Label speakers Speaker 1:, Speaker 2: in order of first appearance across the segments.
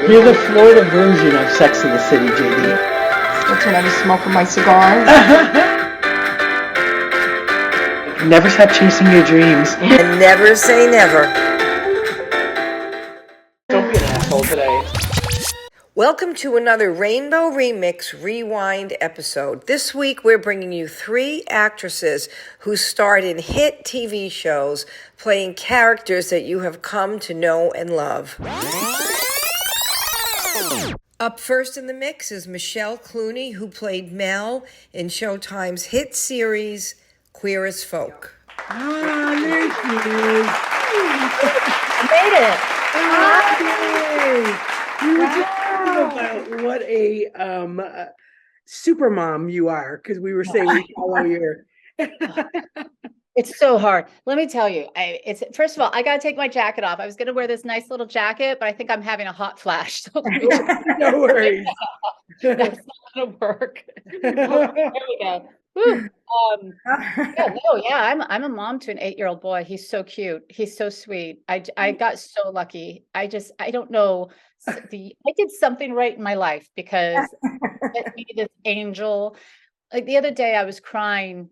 Speaker 1: You're the Florida version of Sex and the City, JD.
Speaker 2: That's when I was smoking my cigar.
Speaker 1: Never stop chasing your dreams.
Speaker 3: And never say never.
Speaker 1: Don't be an asshole today.
Speaker 3: Welcome to another Rainbow Remix Rewind episode. This week we're bringing you 3 actresses who starred in hit TV shows playing characters that you have come to know and love. Up first in the mix is Michelle Clunie, who played Mel in Showtime's hit series Queer as Folk.
Speaker 1: Ah, there she is.
Speaker 2: I made it.
Speaker 1: Hi. You were just talking about what a super mom you are, because we were saying we follow your.
Speaker 2: It's so hard. Let me tell you, it's first of all, I got to take my jacket off. I was going to wear this nice little jacket, but I think I'm having a hot flash. So
Speaker 1: No worries.
Speaker 2: That's not going to work. There we go. Woo. I'm a mom to an 8-year-old boy. He's so cute. He's so sweet. I got so lucky. I don't know. I did something right in my life because let me this angel. Like the other day, I was crying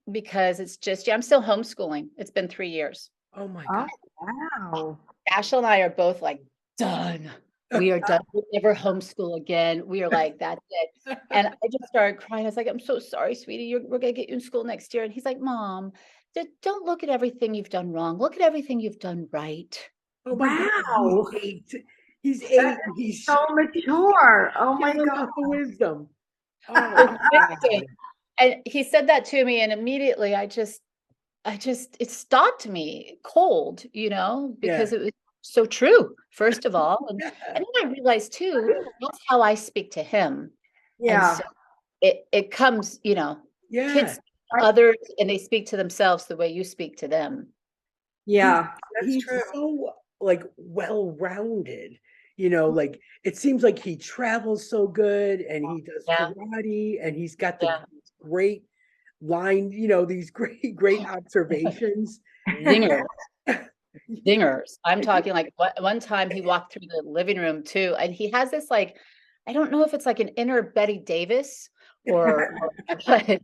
Speaker 2: because it's just, I'm still homeschooling. It's been 3 years.
Speaker 1: Oh my God.
Speaker 4: Wow.
Speaker 2: Ashley and I are both like, done. We are done. We'll never homeschool again. We are like, that's it. And I just started crying. I was like, I'm so sorry, sweetie. We're going to get you in school next year. And he's like, Mom, don't look at everything you've done wrong. Look at everything you've done right.
Speaker 1: Oh my
Speaker 4: Wow.
Speaker 1: God. He's 8. He's
Speaker 4: So mature. Oh my
Speaker 1: showing
Speaker 4: God.
Speaker 1: off the wisdom. Oh,
Speaker 2: And he said that to me, and immediately it stopped me cold, because it was so true, first of all. And then I realized too, that's how I speak to him.
Speaker 4: Yeah.
Speaker 2: And so it comes,
Speaker 1: yeah.
Speaker 2: kids speak to others and they speak to themselves the way you speak to them.
Speaker 4: Yeah. That's
Speaker 1: He's
Speaker 4: true.
Speaker 1: so well-rounded. Like it seems like he travels so good and he does karate and he's got the great line, these great observations.
Speaker 2: Dingers. I'm talking like one time he walked through the living room too, and he has this I don't know if it's like an inner Betty Davis or but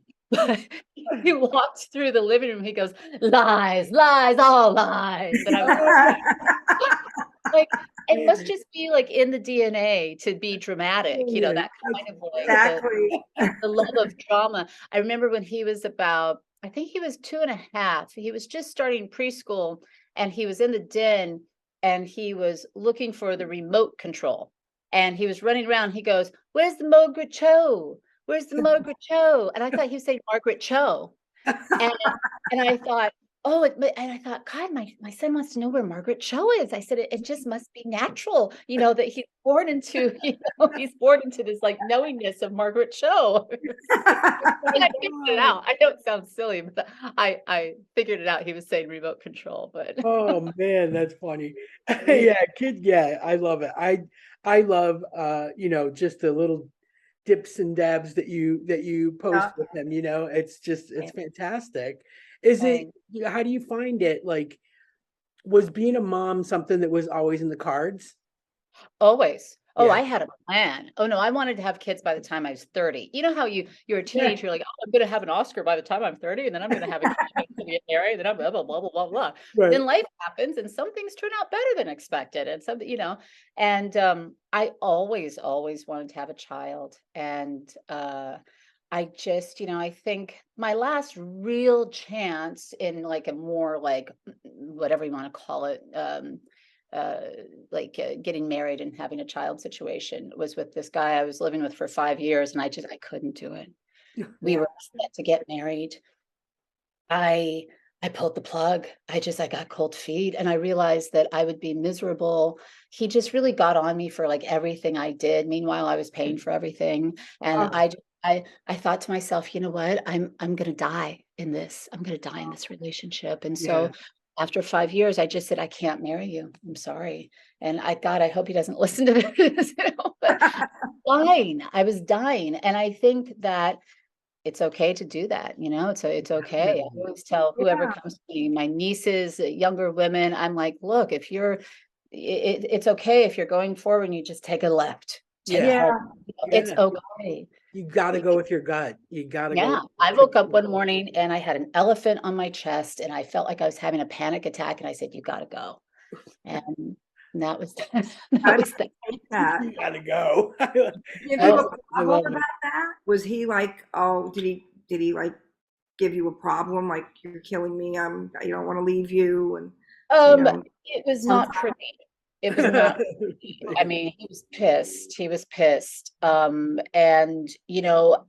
Speaker 2: he walked through the living room. He goes, lies, lies, all lies. And I was like, it must just be like in the DNA to be dramatic, that kind of
Speaker 4: Exactly.
Speaker 2: the love of drama. I remember when he was I think he was 2.5. He was just starting preschool and he was in the den and he was looking for the remote control and he was running around. He goes, where's the Margaret Cho? Where's the Margaret Cho? And I thought he was saying Margaret Cho. And I thought, and I thought, God, my son wants to know where Margaret Cho is. I said, it just must be natural, that he's born into, this like knowingness of Margaret Cho. And I figured it out. I know it sounds silly, but I figured it out. He was saying remote control, but
Speaker 1: Oh man, that's funny. Kids, I love it. I love just the little dips and dabs that you post with them, it's fantastic. How do you find it? Like, was being a mom something that was always in the cards?
Speaker 2: Always. Oh, I had a plan. Oh no, I wanted to have kids by the time I was 30. You know how you're a teenager, you're like, oh, I'm gonna have an Oscar by the time I'm 30, and then I'm gonna have a kid, I'm gonna get married, and then I'm blah blah blah blah blah blah.
Speaker 1: Right.
Speaker 2: Then life happens and some things turn out better than expected. And some, and I always wanted to have a child. And I just, I think my last real chance in like a more like whatever you want to call it, getting married and having a child situation was with this guy I was living with for 5 years, and I couldn't do it. We were set to get married. I pulled the plug. I got cold feet, and I realized that I would be miserable. He just really got on me for like everything I did. Meanwhile, I was paying for everything, and I thought to myself, you know what? I'm going to die in this. I'm going to die in this relationship, and so. After 5 years, I just said, I can't marry you. I'm sorry. And I hope he doesn't listen to this, but I was dying. And I think that it's okay to do that. It's okay. I always tell whoever comes to me, my nieces, younger women, I'm like, look, if you're it's okay if you're going forward and you just take a left.
Speaker 1: Yeah.
Speaker 2: It's
Speaker 1: Yeah.
Speaker 2: okay.
Speaker 1: You got to go with your gut. You got to go.
Speaker 2: Yeah, I woke up one morning and I had an elephant on my chest and I felt like I was having a panic attack and I said, you gotta go. And that was that was that.
Speaker 4: That.
Speaker 1: You got to go.
Speaker 4: Did you
Speaker 2: Oh,
Speaker 4: have a
Speaker 1: I
Speaker 4: problem
Speaker 1: love
Speaker 4: about
Speaker 1: it.
Speaker 4: that? Was he like, oh, did he like give you a problem? Like, you're killing me. I don't want to leave you. And,
Speaker 2: It was not
Speaker 4: sometimes-
Speaker 2: pretty. It was not pretty. I mean, he was pissed. He was pissed. And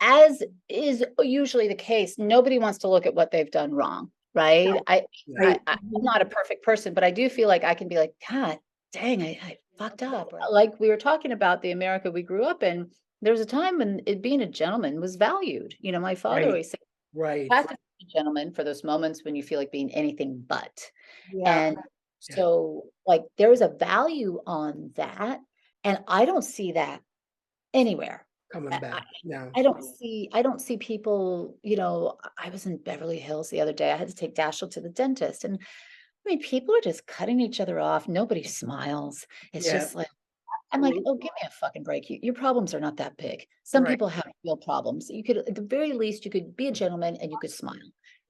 Speaker 2: as is usually the case, nobody wants to look at what they've done wrong, right? I'm not a perfect person, but I do feel like I can be like, God dang, I fucked up. Like we were talking about the America we grew up in, there was a time when being a gentleman was valued. My father
Speaker 1: Right.
Speaker 2: always said,
Speaker 1: Right.
Speaker 2: you have to be a gentleman for those moments when you feel like being anything but.
Speaker 4: Yeah.
Speaker 2: And so like there's a value on that. And I don't see that anywhere.
Speaker 1: Coming back. No.
Speaker 2: I don't see people, I was in Beverly Hills the other day. I had to take Dashiell to the dentist. And I mean, people are just cutting each other off. Nobody smiles. It's
Speaker 1: Yeah.
Speaker 2: just like, I'm like, oh, give me a fucking break. Your problems are not that big. Some
Speaker 1: Right.
Speaker 2: people have real problems. You could, at the very least, you could be a gentleman and you could smile.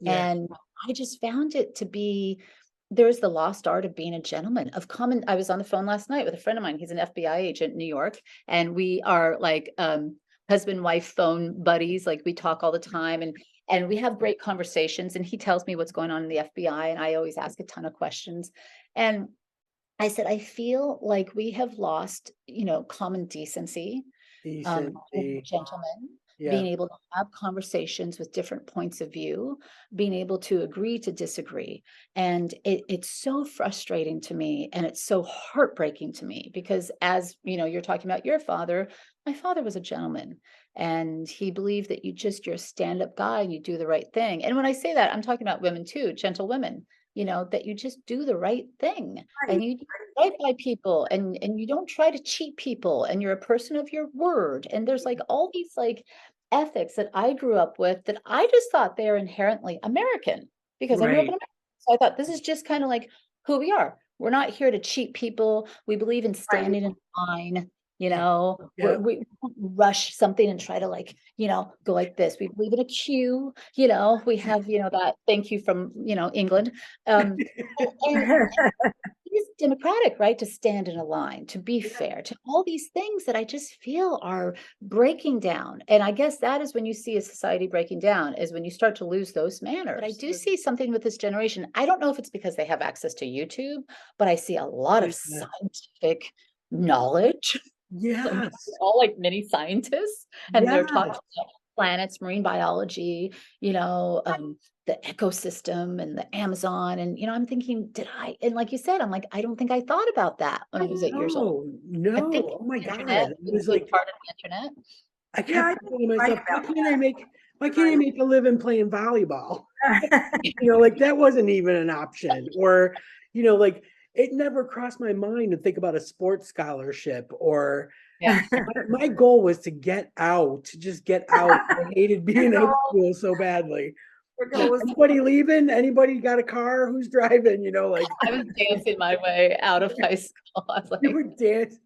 Speaker 1: Yeah.
Speaker 2: And I just found it to be, there's the lost art of being a gentleman, of common. I was on the phone last night with a friend of mine. He's an FBI agent in New York. And we are like husband, wife, phone buddies. Like we talk all the time and we have great conversations. And he tells me what's going on in the FBI. And I always ask a ton of questions. And I said, I feel like we have lost, common decency,
Speaker 1: Decency.
Speaker 2: gentlemen,
Speaker 1: Yeah.
Speaker 2: being able to have conversations with different points of view, being able to agree to disagree. And it's so frustrating to me. And it's so heartbreaking to me because as you're talking about your father, my father was a gentleman and he believed that you're a stand-up guy and you do the right thing. And when I say that, I'm talking about women too, gentle women. That you just do the right thing and you do right by people and you don't try to cheat people and you're a person of your word. And there's like all these like ethics that I grew up with that I just thought they're inherently American because I grew up in
Speaker 1: Right.
Speaker 2: America. So I thought this is just kind of like who we are. We're not here to cheat people. We believe in standing in line.
Speaker 1: Yeah.
Speaker 2: We don't rush something and try to like, go like this. We believe in a queue, we have, that thank you from, England. And it's democratic, right? To stand in a line, to be fair, to all these things that I just feel are breaking down. And I guess that is when you see a society breaking down is when you start to lose those manners. But I do see something with this generation. I don't know if it's because they have access to YouTube, but I see a lot of scientific knowledge.
Speaker 1: Yes.
Speaker 2: All like mini scientists and they're talking
Speaker 1: Yes.
Speaker 2: about planets, marine biology, the ecosystem and the Amazon. And, I'm thinking, and like you said, I'm like, I don't think I thought about that when I was 8 years old.
Speaker 1: No.
Speaker 2: I think
Speaker 1: Oh my
Speaker 2: the
Speaker 1: God.
Speaker 2: internet
Speaker 1: It
Speaker 2: is
Speaker 1: was
Speaker 2: a big
Speaker 1: like,
Speaker 2: part of the internet.
Speaker 1: I kept thinking to myself,
Speaker 4: right
Speaker 1: why can't I make a living playing volleyball? Like that wasn't even an option. Or, like it never crossed my mind to think about a sports scholarship or my goal was to just get out. I hated being at school so badly. Anybody leaving? Anybody got a car? Who's driving? Like
Speaker 2: I was dancing my way out of high school. I was like,
Speaker 1: you were dancing.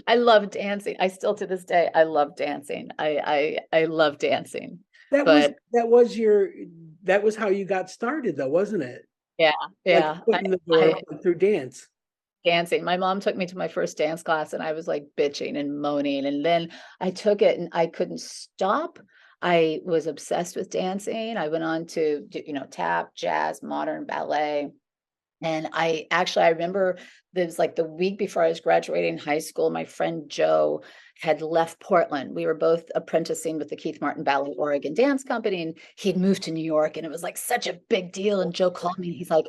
Speaker 2: I love dancing. I still to this day, I love dancing. I love dancing.
Speaker 1: That was how you got started though, wasn't it?
Speaker 2: Yeah.
Speaker 1: Like putting the door through dance.
Speaker 2: Dancing. My mom took me to my first dance class and I was like bitching and moaning. And then I took it and I couldn't stop. I was obsessed with dancing. I went on to do, tap, jazz, modern, ballet. And I remember it was like the week before I was graduating high school, my friend Joe had left Portland. We were both apprenticing with the Keith Martin Ballet Oregon Dance Company, and he'd moved to New York, and it was like such a big deal. And Joe called me, and he's like,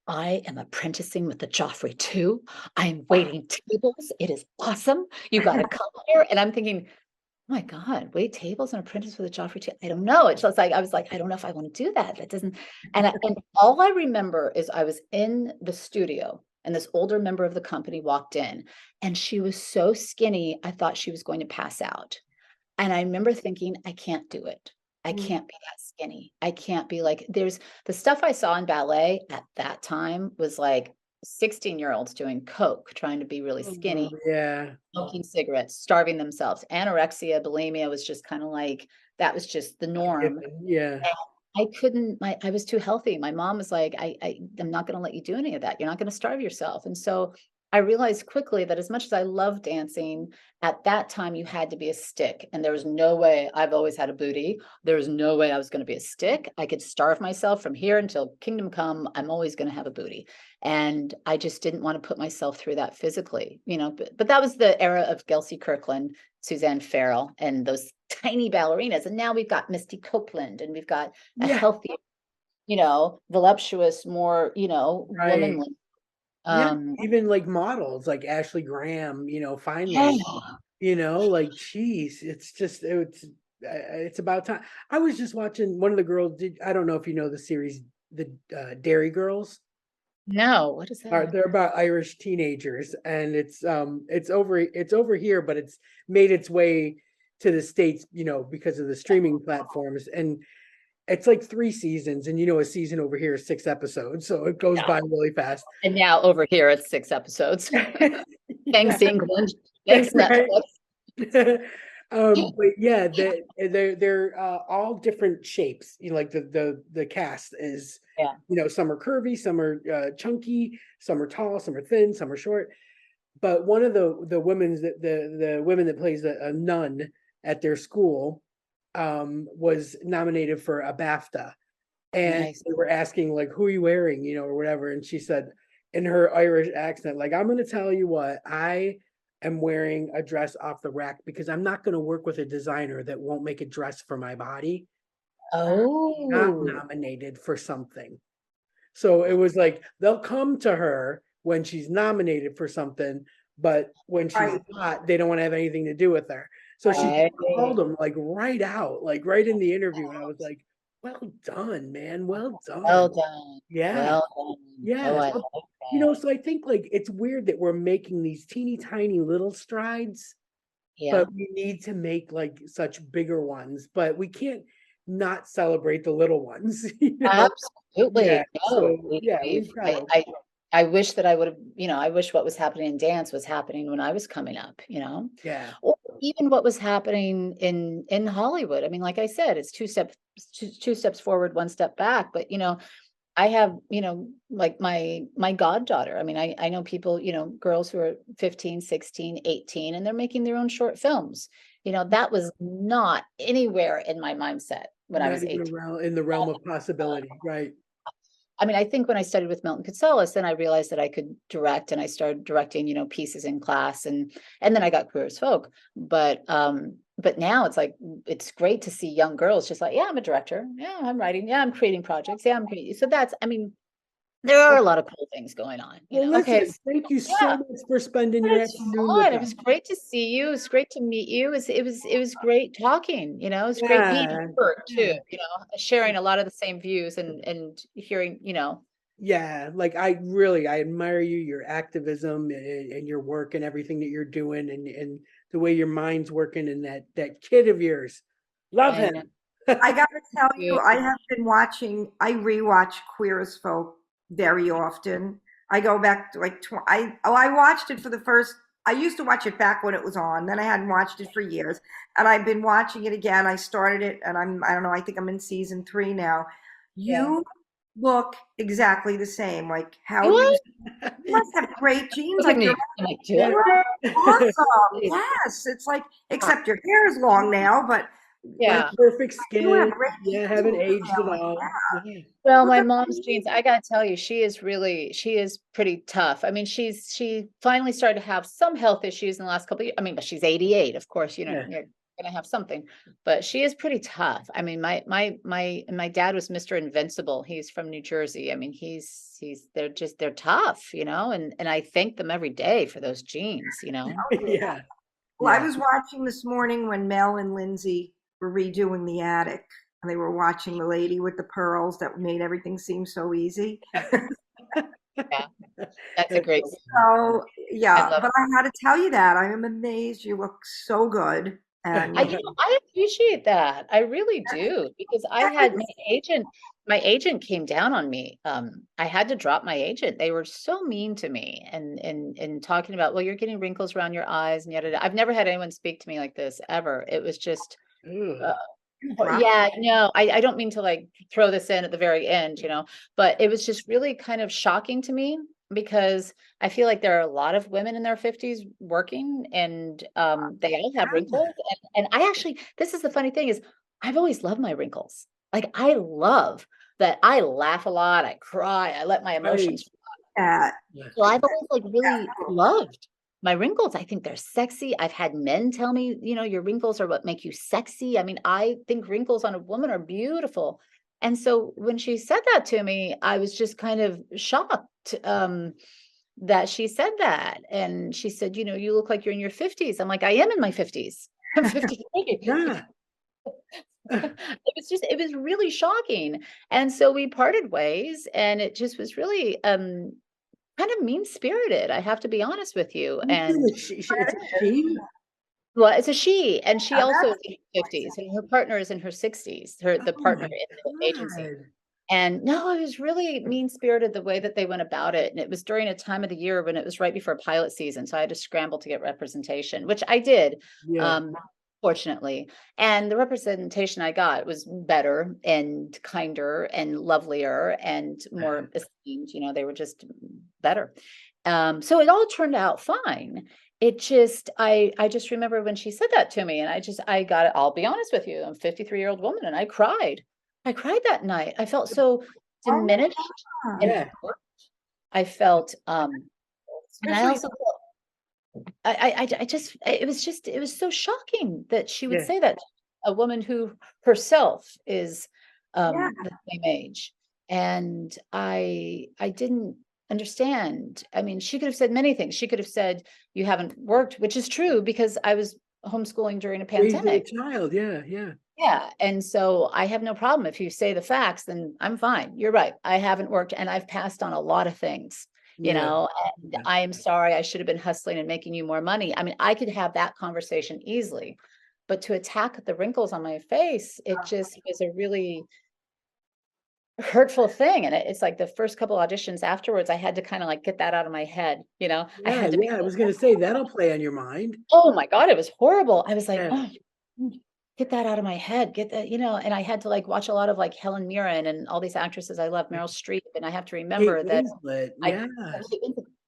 Speaker 2: I am apprenticing with the Joffrey too. I am waiting tables. It is awesome. You got to come here. And I'm thinking, oh my God, wait tables and apprentice with a Joffrey too. I don't know. It's just like, I was like, I don't know if I want to do that. That doesn't, and all I remember is I was in the studio and this older member of the company walked in and she was so skinny. I thought she was going to pass out. And I remember thinking, I can't do it. I can't be that skinny. I can't be like, there's the stuff I saw in ballet at that time was like 16-year-olds doing coke, trying to be really skinny,
Speaker 1: Yeah.
Speaker 2: smoking cigarettes, starving themselves. Anorexia, bulimia was just kind of like, that was just the norm.
Speaker 1: Yeah.
Speaker 2: I couldn't, I was too healthy. My mom was like, I'm not going to let you do any of that. You're not going to starve yourself. And so I realized quickly that as much as I love dancing, at that time you had to be a stick. And there was no way, I've always had a booty. There was no way I was going to be a stick. I could starve myself from here until kingdom come. I'm always going to have a booty. And I just didn't want to put myself through that physically, but that was the era of Gelsey Kirkland, Suzanne Farrell, and those tiny ballerinas. And now we've got Misty Copeland, and we've got a healthier, voluptuous, more,
Speaker 1: Right.
Speaker 2: womanly.
Speaker 1: Even like models like Ashley Graham, finally, like, geez, it's about time. I was just watching one of the girls I don't know if you know the series, the Dairy Girls.
Speaker 2: No, what is that?
Speaker 1: They're about Irish teenagers, and it's over here, but it's made its way to the States, because of the streaming platforms. And it's like 3 seasons, and a season over here is 6 episodes, so it goes by really fast.
Speaker 2: And now over here it's 6 episodes. Thanks, England. Thanks, Netflix.
Speaker 1: But yeah, they're all different shapes. Like the cast is, some are curvy, some are chunky, some are tall, some are thin, some are short. But one of the women that plays a nun at their school was nominated for a BAFTA, and they were asking like, who are you wearing, or whatever, and she said in her Irish accent, like, I'm going to tell you what, I am wearing a dress off the rack because I'm not going to work with a designer that won't make a dress for my body.
Speaker 2: Oh,
Speaker 1: not nominated for something. So it was like they'll come to her when she's nominated for something, but when she's not, they don't want to have anything to do with her. So she called him like right out, like right in the interview, and I was like, well done, man, well done.
Speaker 2: Well done.
Speaker 1: Yeah.
Speaker 2: Well done.
Speaker 1: Yeah.
Speaker 2: Oh, I
Speaker 1: So,
Speaker 2: like that.
Speaker 1: so I think like it's weird that we're making these teeny tiny little strides, but we need to make like such bigger ones, but we can't not celebrate the little ones.
Speaker 2: Absolutely.
Speaker 1: Yeah.
Speaker 2: No,
Speaker 1: So we've got
Speaker 2: I wish that I would have, I wish what was happening in dance was happening when I was coming up,
Speaker 1: Yeah.
Speaker 2: or even what was happening in Hollywood. I mean, like I said, it's two steps forward, one step back. But I have, like my goddaughter. I mean, I know people, girls who are 15, 16, 18, and they're making their own short films. That was not anywhere in my mindset when I was 18.
Speaker 1: In the realm of possibility, right?
Speaker 2: I mean, I think when I studied with Milton Katselas, then I realized that I could direct, and I started directing, pieces in class, and then I got Queer as Folk. But now it's like, it's great to see young girls just like, yeah, I'm a director. Yeah, I'm writing. Yeah, I'm creating projects. Yeah, I'm creating. So that's, I mean, there are a lot of cool things going on.
Speaker 1: Okay. Thank you so much for spending your afternoon with us.
Speaker 2: It was great to see you. It was great to meet you. It was great talking. It was great being here too. Sharing a lot of the same views and hearing.
Speaker 1: Yeah, like I admire you, your activism and your work and everything that you're doing, and the way your mind's working, and that kid of yours, love him.
Speaker 4: I gotta tell you, I rewatch Queer as Folk very often. I go back to like, I watched it I used to watch it back when it was on, then I hadn't watched it for years, and I've been watching it again. I started it, and I don't know, I think I'm in season 3 now. You look exactly the same. Like, how you must have great genes. Like, you're awesome. Yes, it's like, except your hair is long now, but
Speaker 1: like perfect skin. Haven't aged at all.
Speaker 2: Well, my mom's genes, I gotta tell you, she is pretty tough. I mean, she finally started to have some health issues in the last couple of years. I mean, but she's 88, of course, you're gonna have something, but she is pretty tough. I mean, my dad was Mr. Invincible. He's from New Jersey. I mean, they're tough, and I thank them every day for those genes,
Speaker 1: Yeah.
Speaker 4: Well, I was watching this morning when Mel and Lindsay were redoing the attic, and they were watching the lady with the pearls that made everything seem so easy.
Speaker 2: Yeah, that's a great.
Speaker 4: So but I had to tell you that I am amazed. You look so good, and
Speaker 2: I appreciate that. I really do, because I had my agent my agent came down on me. I had to drop my agent. They were so mean to me and talking about, well, you're getting wrinkles around your eyes and yada, yada. I've never had anyone speak to me like this ever. It was just, uh,
Speaker 1: Ugh.
Speaker 2: yeah, no, I don't mean to like throw this in at the very end, but it was just really kind of shocking to me because I feel like there are a lot of women in their 50s working and they all have wrinkles. And I actually, this is the funny thing is I've always loved my wrinkles. Like I love that I laugh a lot, I cry, I let my
Speaker 1: Right.
Speaker 2: emotions.
Speaker 4: Yeah.
Speaker 2: So I've always like really loved my wrinkles. I think they're sexy. I've had men tell me, your wrinkles are what make you sexy. I mean, I think wrinkles on a woman are beautiful. And so when she said that to me, I was just kind of shocked that she said that. And she said, you look like you're in your 50s. I'm like, I am in my 50s. I'm 53.
Speaker 1: Yeah.
Speaker 2: It was really shocking. And so we parted ways and it just was really kind of mean-spirited, I have to be honest with you. And
Speaker 1: It's a she.
Speaker 2: well, it's a she, and she
Speaker 4: Yeah,
Speaker 2: also
Speaker 4: that's
Speaker 2: is in her 50s, and her partner is in her 60s, the
Speaker 1: Oh
Speaker 2: partner
Speaker 1: my
Speaker 2: in the agency.
Speaker 1: God.
Speaker 2: And no, it was really mean-spirited the way that they went about it. And it was during a time of the year when it was right before pilot season. So I had to scramble to get representation, which I did,
Speaker 1: Yeah.
Speaker 2: fortunately. And the representation I got was better and kinder and lovelier and more esteemed. They were just better. So it all turned out fine. It just, I just remember when she said that to me, and I got it. I'll be honest with you, I'm a 53-year-old woman, and I cried. I cried that night. I felt so
Speaker 4: oh my
Speaker 2: diminished and
Speaker 4: God.
Speaker 1: Yeah.
Speaker 2: hurt. I felt, and I
Speaker 4: Especially
Speaker 2: also felt, it was so shocking that she would
Speaker 1: Yeah.
Speaker 2: say that to a woman who herself is,
Speaker 4: yeah,
Speaker 2: the same age. And I didn't understand. I mean, she could have said many things. She could have said, you haven't worked, which is true because I was homeschooling during a
Speaker 1: Raising a
Speaker 2: pandemic.
Speaker 1: child. Yeah. Yeah.
Speaker 2: Yeah, and so I have no problem if you say the facts, then I'm fine. You're right. I haven't worked and I've passed on a lot of things,
Speaker 1: Yeah.
Speaker 2: and I am sorry. I should have been hustling and making you more money. I mean, I could have that conversation easily, but to attack the wrinkles on my face, it just was a really hurtful thing. And it's like the first couple auditions afterwards, I had to kind of like get that out of my head. I
Speaker 1: Yeah.
Speaker 2: had to be,
Speaker 1: Yeah. I was gonna say that'll play on your mind.
Speaker 2: oh my God, it was horrible. I was like,
Speaker 1: Yeah.
Speaker 2: oh, get that out of my head, get that, and I had to like watch a lot of like Helen Mirren and all these actresses I love, Meryl Streep, and I have to
Speaker 1: Kate
Speaker 2: remember that
Speaker 1: Winslet.
Speaker 2: I
Speaker 1: Yeah.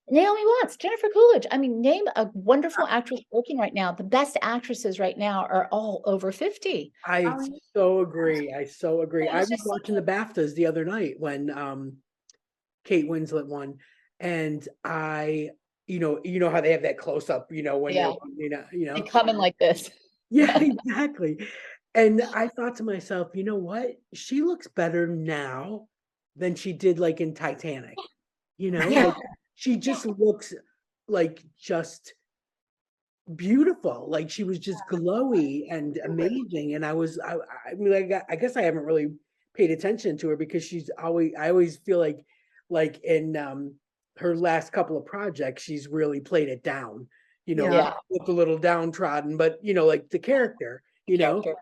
Speaker 2: Naomi Watts, Jennifer Coolidge. I mean, name a wonderful actress working right now. The best actresses right now are all over 50.
Speaker 1: I
Speaker 4: oh,
Speaker 1: so agree. I so agree.
Speaker 2: It
Speaker 1: I
Speaker 2: was
Speaker 1: was
Speaker 2: just
Speaker 1: watching the BAFTAs the other night when Kate Winslet won, and you know how they have that close up, when they're
Speaker 2: yeah, they come in like this.
Speaker 1: yeah, exactly. And I thought to myself, you know what? She looks better now than she did like in Titanic.
Speaker 2: Yeah,
Speaker 1: Like she just looks like just beautiful. Like she was just glowy and amazing. And I mean, I guess I haven't really paid attention to her because I always feel like in her last couple of projects, she's really played it down,
Speaker 4: yeah,
Speaker 2: yeah,
Speaker 1: looked a little downtrodden, but like the character,
Speaker 2: character.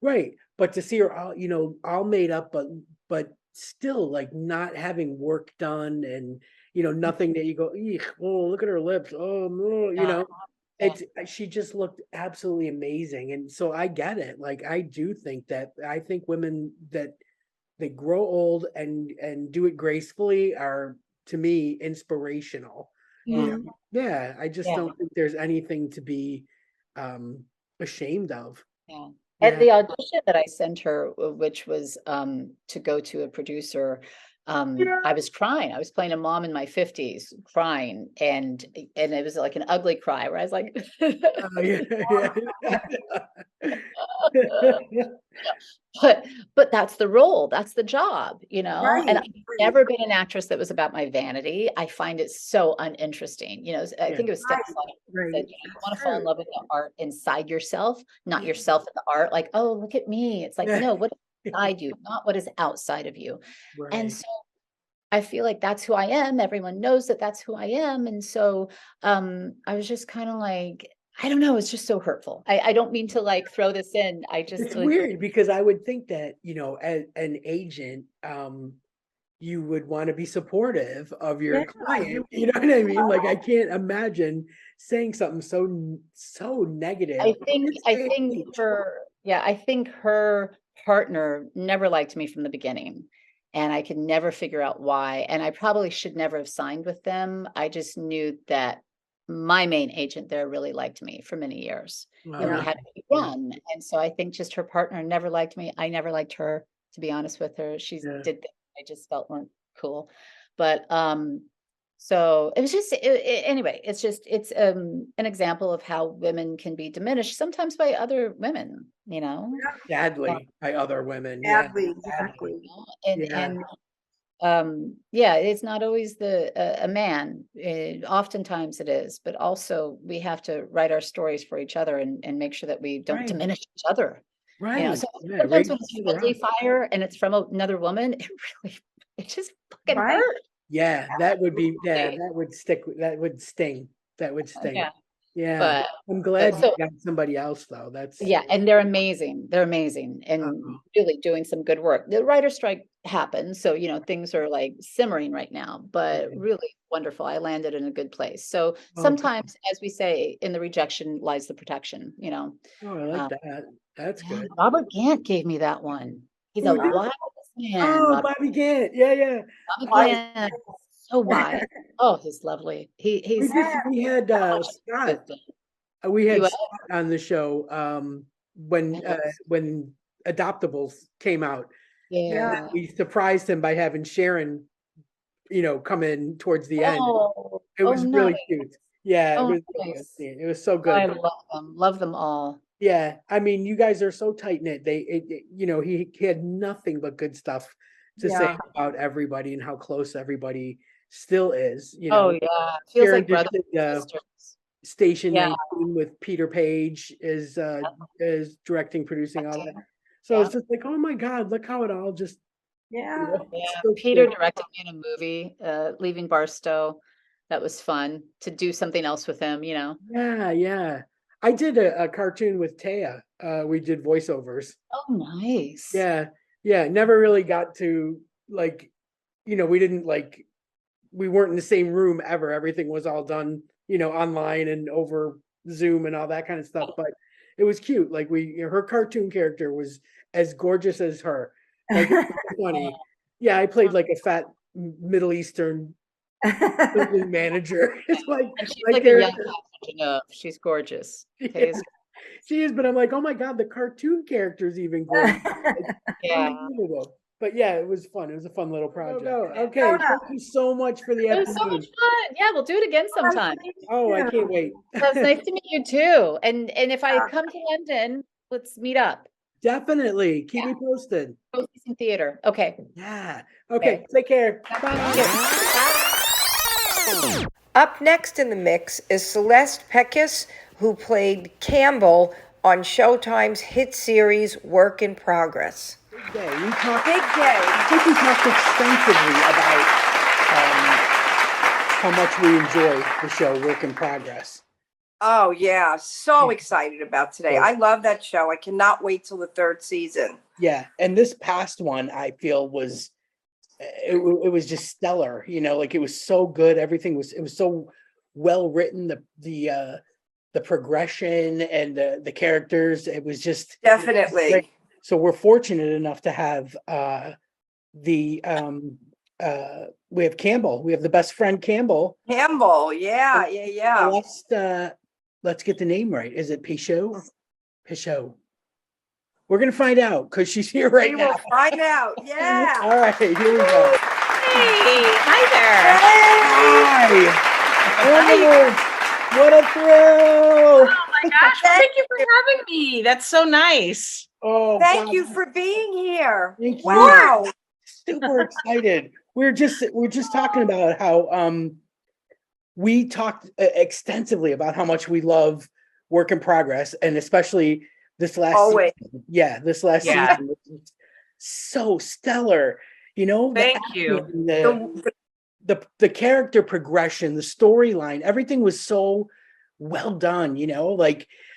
Speaker 1: right. But to see her all made up, but still like not having work done and nothing that you go, eek, oh, look at her lips. Oh no,
Speaker 2: Yeah, yeah,
Speaker 1: she just looked absolutely amazing. And so I get it. Like I think women that grow old and do it gracefully are, to me, inspirational.
Speaker 2: yeah,
Speaker 1: Yeah, I just
Speaker 2: yeah,
Speaker 1: don't think there's anything to be um ashamed of.
Speaker 2: yeah. At
Speaker 1: Yeah.
Speaker 2: the audition that I sent her, which was to go to a producer, I was crying. I was playing a mom in my 50s, crying, and it was like an ugly cry where I was like,
Speaker 1: Yeah, yeah.
Speaker 2: but that's the role, that's the job, and
Speaker 4: right,
Speaker 2: I've never been an actress that was about my vanity. I find it so uninteresting. I
Speaker 1: Yeah.
Speaker 2: think it was Steph
Speaker 4: right,
Speaker 2: Slotty who said,
Speaker 4: right.
Speaker 2: you want
Speaker 4: That's
Speaker 2: to fall in
Speaker 4: true.
Speaker 2: love with the art inside yourself, not
Speaker 1: Yeah.
Speaker 2: yourself in the art. Like, oh, look at me. It's like,
Speaker 1: Yeah.
Speaker 2: no, what is inside you, not what is outside of you. And
Speaker 1: Right.
Speaker 2: so I feel like that's who I am. Everyone knows that that's who I am. And so I was just kind of like, I don't know, it's just so hurtful. I don't mean to like throw this in. I just
Speaker 1: It's weird because I would think that, as an agent, you would want to be supportive of your client. You know what I mean? Like, I can't imagine saying something so negative.
Speaker 2: I think her partner never liked me from the beginning. And I could never figure out why. And I probably should never have signed with them. I just knew that my main agent there really liked me for many years. And we had to be run. And so I think just her partner never liked me. I never liked her, to be honest with her. She did things I just felt weren't cool. But so it was just anyway, it's an example of how women can be diminished sometimes by other women,
Speaker 1: Sadly, by other women.
Speaker 4: Sadly, exactly.
Speaker 2: It's not always a man. Oftentimes it is, but also we have to write our stories for each other and make sure that we don't diminish each other.
Speaker 1: Right.
Speaker 2: Sometimes when it's friendly fire and it's from another woman, it just fucking hurts.
Speaker 1: Yeah, that would stick. That would sting. Yeah. But I'm glad you got somebody else though.
Speaker 2: And they're amazing. They're amazing and really doing some good work. The writer's strike happened, so things are like simmering right now, but really wonderful. I landed in a good place. So sometimes, as we say, in the rejection lies the protection.
Speaker 1: Oh, I like that. That's good.
Speaker 2: Robert Gant gave me that one. He's a wise man.
Speaker 1: Oh, Bobby Gant. Yeah.
Speaker 2: Bobby Gant. So wise. Oh, he's lovely. We
Speaker 1: had Scott. We had Scott on the show when Adoptables came out.
Speaker 2: Yeah.
Speaker 1: We surprised him by having Sharon, come in towards the end. It was really cute. Yeah, it was nice. It was so good.
Speaker 2: I love them all.
Speaker 1: Yeah, I mean, you guys are so tight knit. He had nothing but good stuff to say about everybody and how close everybody still is.
Speaker 2: Oh yeah, feels like brothers and sisters.
Speaker 1: Station 19 with Peter Page is directing, producing all that. So it's just like, oh my God, look how it all just
Speaker 2: Peter directed me in a movie, Leaving Barstow. That was fun to do something else with him.
Speaker 1: Yeah. I did a cartoon with Taya. We did voiceovers.
Speaker 2: Oh, nice.
Speaker 1: Yeah. Never really got to we weren't in the same room ever. Everything was all done, online and over Zoom and all that kind of stuff. But it was cute. Like her cartoon character was as gorgeous as her. Like, it was funny. Yeah, I played like a fat Middle Eastern manager. It's like,
Speaker 2: and she's like a young she's gorgeous.
Speaker 1: She is, but I'm like, oh my God, the cartoon character's even gorgeous. But yeah, it was fun. It was a fun little project. Okay, thank you so much for the episode.
Speaker 2: It was so much fun. Yeah, we'll do it again sometime.
Speaker 1: Oh, I can't wait.
Speaker 2: It was nice to meet you too. And if I come to London, let's meet up.
Speaker 1: Definitely. Keep me posted.
Speaker 2: Theater. Okay.
Speaker 1: Yeah. Okay. Take care.
Speaker 2: Bye.
Speaker 3: Up next in the mix is Celeste Pechous, who played Campbell on Showtime's hit series Work in Progress.
Speaker 1: Big day. I think we talked extensively about how much we enjoy the show Work in Progress.
Speaker 5: Oh, yeah. So excited about today. I love that show. I cannot wait till the third season.
Speaker 1: Yeah. And this past one, I feel it was just stellar. It was so good. Everything was so well written. The progression and the characters, it was just
Speaker 5: definitely.
Speaker 1: So we're fortunate enough to have we have Campbell. We have the best friend Campbell.
Speaker 5: Yeah.
Speaker 1: Let's get the name right. Is it Pechous? Pechous. We're gonna find out because she's here right now.
Speaker 5: We will find out. Yeah.
Speaker 1: All right, here we go.
Speaker 3: Hey, hi there.
Speaker 1: Hi. What a thrill!
Speaker 6: Oh my gosh! Thank you for having me. That's so nice.
Speaker 1: Oh,
Speaker 5: thank you for being here.
Speaker 1: Thank you.
Speaker 5: Wow.
Speaker 1: Super excited. We're just talking about how we talked extensively about how much we love Work in Progress, and especially this last season. Yeah, this last season was so stellar.
Speaker 6: Thank you.
Speaker 1: The character progression, the storyline, everything was so well done,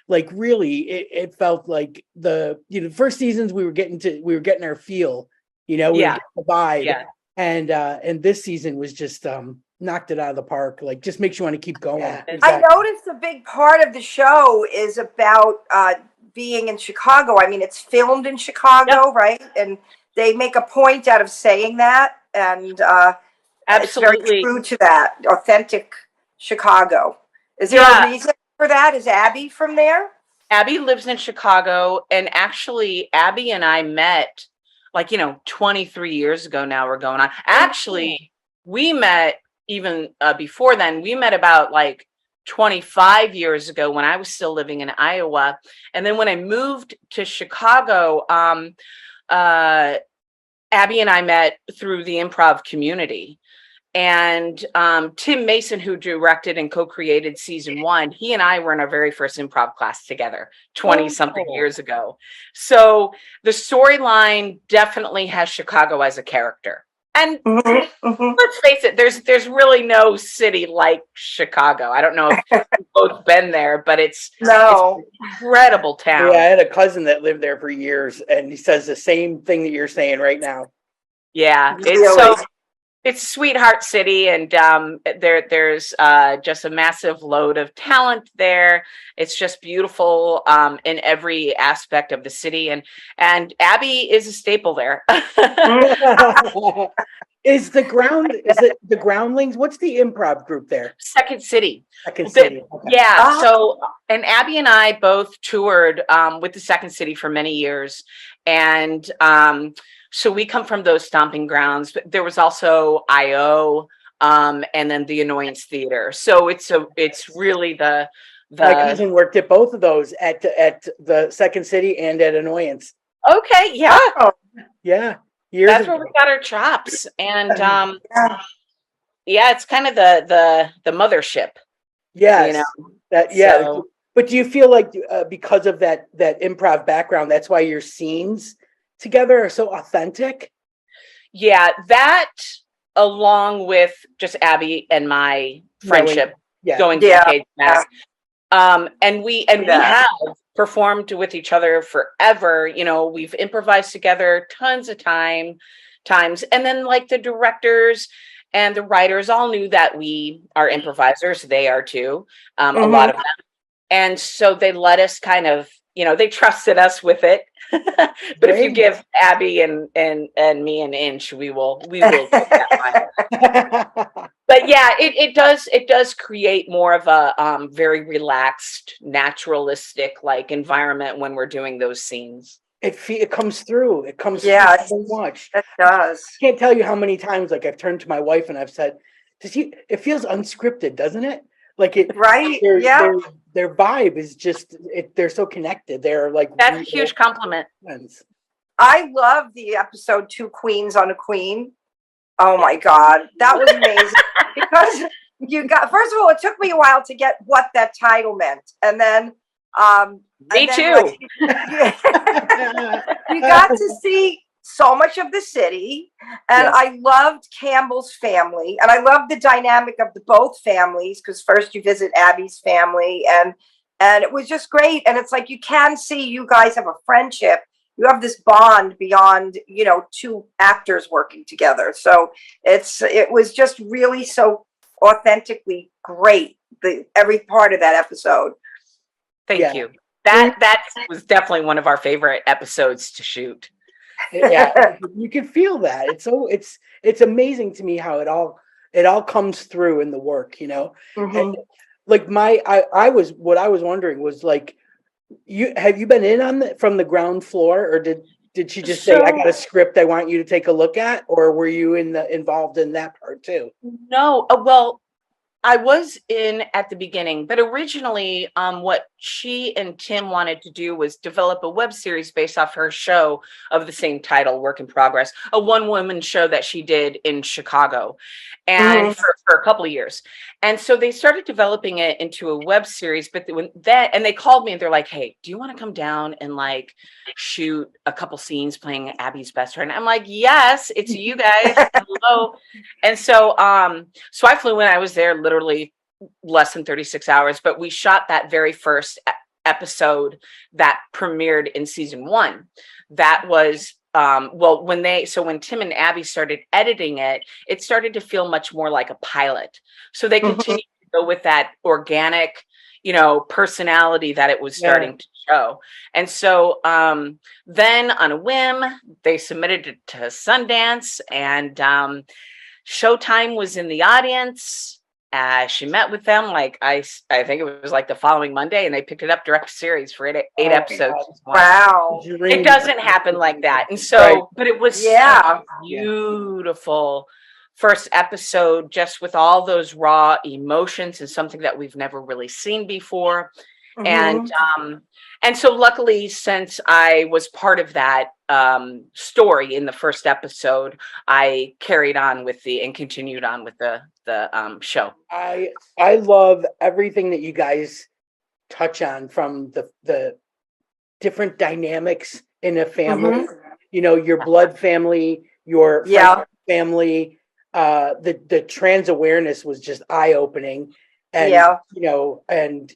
Speaker 1: like really it felt like the first seasons we were getting our feel, we were
Speaker 6: Yeah.
Speaker 1: getting the vibe.
Speaker 6: Yeah.
Speaker 1: And this season was just knocked it out of the park. Like just makes you want to keep going.
Speaker 5: I
Speaker 1: Exactly.
Speaker 5: noticed a big part of the show is about being in Chicago. I mean, it's filmed in Chicago, right? And they make a point out of saying that, and it's very
Speaker 6: Absolutely.
Speaker 5: true to that, authentic Chicago. Is there a reason for that? Is Abby from there?
Speaker 6: Abby lives in Chicago, and actually Abby and I met like 23 years ago now. We're going on. Actually, we met even before then. We met about like 25 years ago when I was still living in Iowa. And then when I moved to Chicago, Abby and I met through the improv community. And Tim Mason, who directed and co-created season 1, he and I were in our very first improv class together 20 something years ago. So the storyline definitely has Chicago as a character. And let's face it, there's really no city like Chicago. I don't know if you've both been there, but it's an incredible town.
Speaker 1: Yeah, I had a cousin that lived there for years, and he says the same thing that you're saying right now.
Speaker 6: Yeah, it's sweetheart city, and there's just a massive load of talent there. It's just beautiful in every aspect of the city, and Abby is a staple there.
Speaker 1: Is it the Groundlings? What's the improv group there?
Speaker 6: Second City.
Speaker 1: Second City. Okay.
Speaker 6: Yeah. So, and Abby and I both toured with the Second City for many years, and so we come from those stomping grounds. But there was also IO, and then the Annoyance Theater. So it's really the
Speaker 1: my cousin worked at both of those at the Second City and at Annoyance.
Speaker 6: Okay. Yeah.
Speaker 1: Yeah.
Speaker 6: That's where we got our chops, and it's kind of the mothership.
Speaker 1: Yes. But do you feel like because of that improv background, that's why your scenes together are so authentic?
Speaker 6: Yeah, that along with just Abby and my friendship going decades back. And we have performed with each other forever. We've improvised together tons of times. And then like the directors and the writers all knew that we are improvisers. They are too, a lot of them. And so they let us kind of, they trusted us with it. But if you give Abby and me an inch, we will take that mile. But yeah, it does create more of a very relaxed, naturalistic like environment when we're doing those scenes.
Speaker 1: It comes through. It comes through so much.
Speaker 5: It does.
Speaker 1: I can't tell you how many times like I've turned to my wife and I've said, it feels unscripted, doesn't it? Like it,
Speaker 5: right?
Speaker 1: Their vibe is just they're so connected. They're like
Speaker 6: that's a huge compliment.
Speaker 5: Friends. I love the episode 2 Queens on a Queen. Oh my God, that was amazing. Because first of all, it took me a while to get what that title meant, and then
Speaker 6: me too.
Speaker 5: You got to see so much of the city, and I loved Campbell's family, and I loved the dynamic of both families, because first you visit Abby's family, and it was just great. And it's like you can see you guys have a friendship. You have this bond beyond, 2 actors working together. So it was just really so authentically great. Every part of that episode.
Speaker 6: Thank you. That was definitely one of our favorite episodes to shoot.
Speaker 1: Yeah, you can feel that. It's amazing to me how it all comes through in the work, And like what I was wondering was like, have you been in from the ground floor, or did she just say, I got a script I want you to take a look at, or were you involved in that part too?
Speaker 6: No, well, I was in at the beginning, but originally what she and Tim wanted to do was develop a web series based off her show of the same title, Work in Progress, a one-woman show that she did in Chicago and for a couple of years. And so they started developing it into a web series, but and they called me and they're like, hey, do you want to come down and like shoot a couple scenes playing Abby's best friend? I'm like, yes, it's you guys. Hello. And so I flew in. I was there literally less than 36 hours, but we shot that very first episode that premiered in season 1. That was well, when Tim and Abby started editing it, it started to feel much more like a pilot. So they continued to go with that organic, personality that it was starting to show. And so then on a whim, they submitted it to Sundance, and Showtime was in the audience. She met with them, I think it was like the following Monday, and they picked it up direct series for eight episodes.
Speaker 5: Wow.
Speaker 6: It doesn't happen like that. And so, but it was such a beautiful first episode, just with all those raw emotions, and something that we've never really seen before. And so luckily, since I was part of that story in the first episode, I carried on with and continued on with the show.
Speaker 1: I love everything that you guys touch on, from the different dynamics in a family, your blood family, your family, the trans awareness was just eye-opening. And and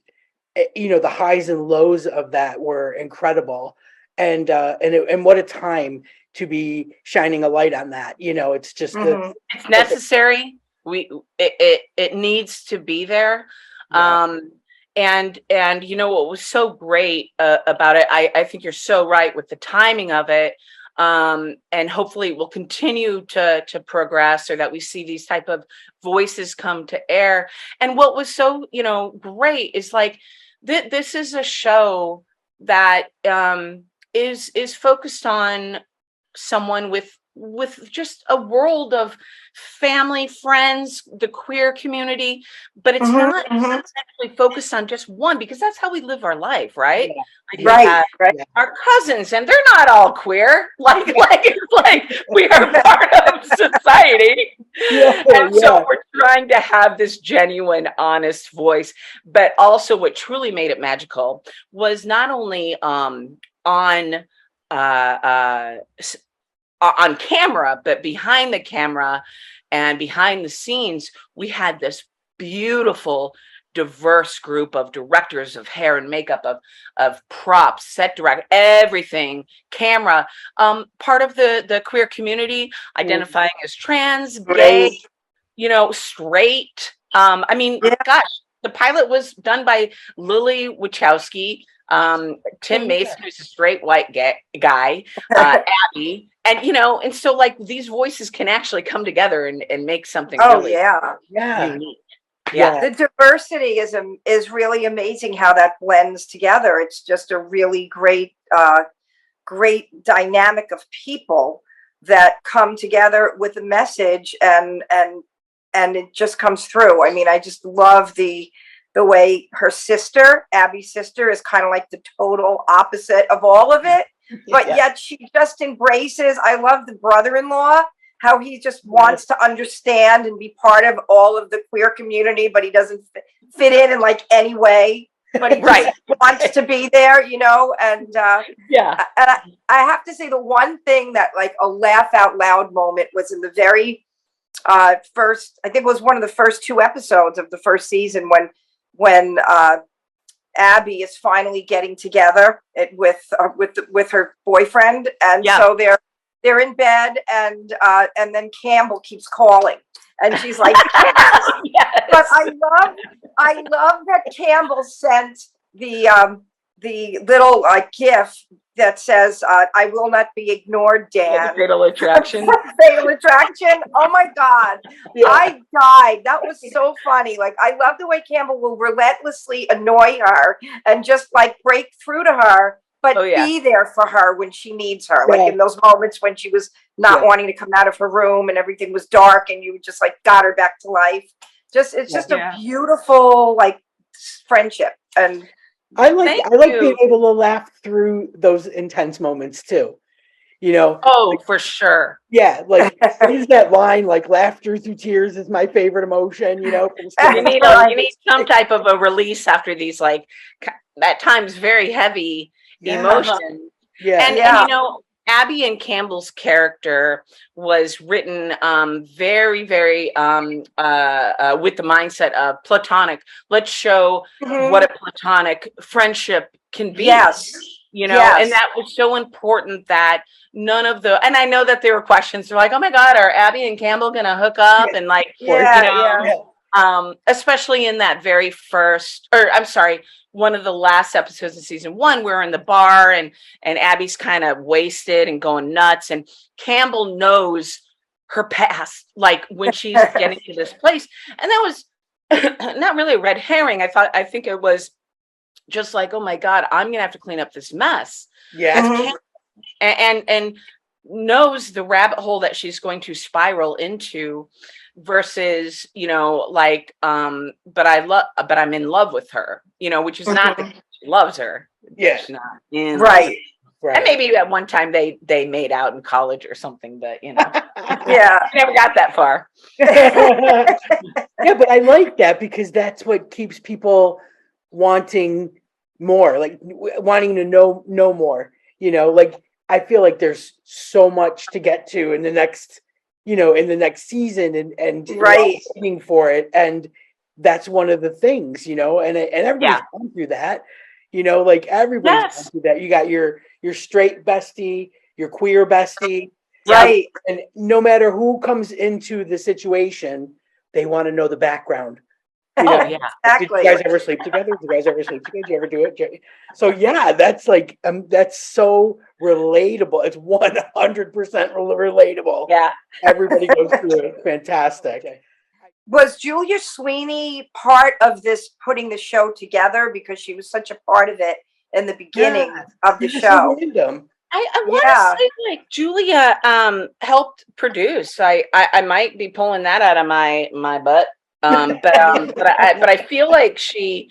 Speaker 1: the highs and lows of that were incredible. And what a time to be shining a light on that. It's just
Speaker 6: it's necessary. It needs to be there. And what was so great about it, I think you're so right with the timing of it. And hopefully it will continue to progress, or that we see these type of voices come to air. And what was so, great is this is a show that is focused on someone with just a world of family, friends, the queer community, but it's not actually focused on just one, because that's how we live our life, right?
Speaker 5: Right.
Speaker 6: Our cousins, and they're not all queer. We are part of society. So we're trying to have this genuine, honest voice. But also, what truly made it magical was not only on camera, but behind the camera and behind the scenes, we had this beautiful, diverse group of directors of hair and makeup, of props, set director, everything, camera, part of the queer community, identifying as trans, gay, straight. Gosh, the pilot was done by Lily Wachowski, Tim Mason, who's a straight white guy, Abby, and so these voices can actually come together and make something really unique.
Speaker 5: The diversity is really amazing how that blends together. It's just a really great dynamic of people that come together with a message, and it just comes through. I just love the way her sister, Abby's sister, is kind of like the total opposite of all of it, but yet she just embraces. I love the brother-in-law, how he just wants to understand and be part of all of the queer community, but he doesn't fit in any way, but he just wants to be there, and I have to say, the one thing that a laugh out loud moment was in the very first, I think it was one of the first 2 episodes of the first season, when Abby is finally getting together with her boyfriend, and so they're in bed, and then Campbell keeps calling, and she's like, yes. But I love that Campbell sent the little GIF that says, "I will not be ignored, Dan."
Speaker 6: Fatal Attraction.
Speaker 5: Fatal Attraction. Oh my God. I died. That was so funny. I love the way Campbell will relentlessly annoy her and just break through to her, but be there for her when she needs her. In those moments when she was not wanting to come out of her room and everything was dark, and you just got her back to life. It's just a beautiful friendship. And
Speaker 1: I like being able to laugh through those intense moments too.
Speaker 6: Oh, for sure.
Speaker 1: Yeah, what is that line? Laughter through tears is my favorite emotion. You
Speaker 6: need some type of a release after these at times very heavy emotions.
Speaker 1: Yeah.
Speaker 6: And Abby and Campbell's character was written very, very with the mindset of platonic. Let's show what a platonic friendship can be.
Speaker 5: Yes.
Speaker 6: You know, and that was so important that none of the, and I know that there were questions, they're like, oh my God, are Abby and Campbell gonna hook up? And like, you know, especially in that very first, or I'm sorry, one of the last episodes of season 1, we're in the bar and Abby's kind of wasted and going nuts, and Campbell knows her past, like when she's getting to this place. And that was not really a red herring. I think it was just like, oh my God, I'm gonna have to clean up this mess.
Speaker 1: Yeah.
Speaker 6: And knows the rabbit hole that she's going to spiral into, versus, you know, like, but I'm in love with her, you know, which is not the, she loves her.
Speaker 1: Yeah.
Speaker 6: She's not in
Speaker 5: Right.
Speaker 1: Right.
Speaker 6: And maybe at one time they made out in college or something, but you know,
Speaker 5: Yeah.
Speaker 6: never got that far.
Speaker 1: Yeah, but I like that because that's what keeps people wanting more, like wanting to know more, you know, like I feel like there's so much to get to in the next, you know, in the next season, and
Speaker 5: Right.
Speaker 1: waiting for it. And that's one of the things, you know, and everybody's gone through that, you know, like everybody's gone through that. You got your straight bestie, your queer bestie,
Speaker 5: right?
Speaker 1: And no matter who comes into the situation, they want to know the background. You know,
Speaker 5: Exactly.
Speaker 1: Did you guys ever sleep together? Did you guys ever sleep together? Did you ever do it? So yeah, that's like that's so relatable. It's 100% relatable.
Speaker 6: Yeah,
Speaker 1: everybody goes through it. Fantastic.
Speaker 5: Was Julia Sweeney part of this putting the show together, because she was such a part of it in the beginning of the show?
Speaker 1: Random.
Speaker 6: I want to say like Julia helped produce. I might be pulling that out of my butt. But I feel like she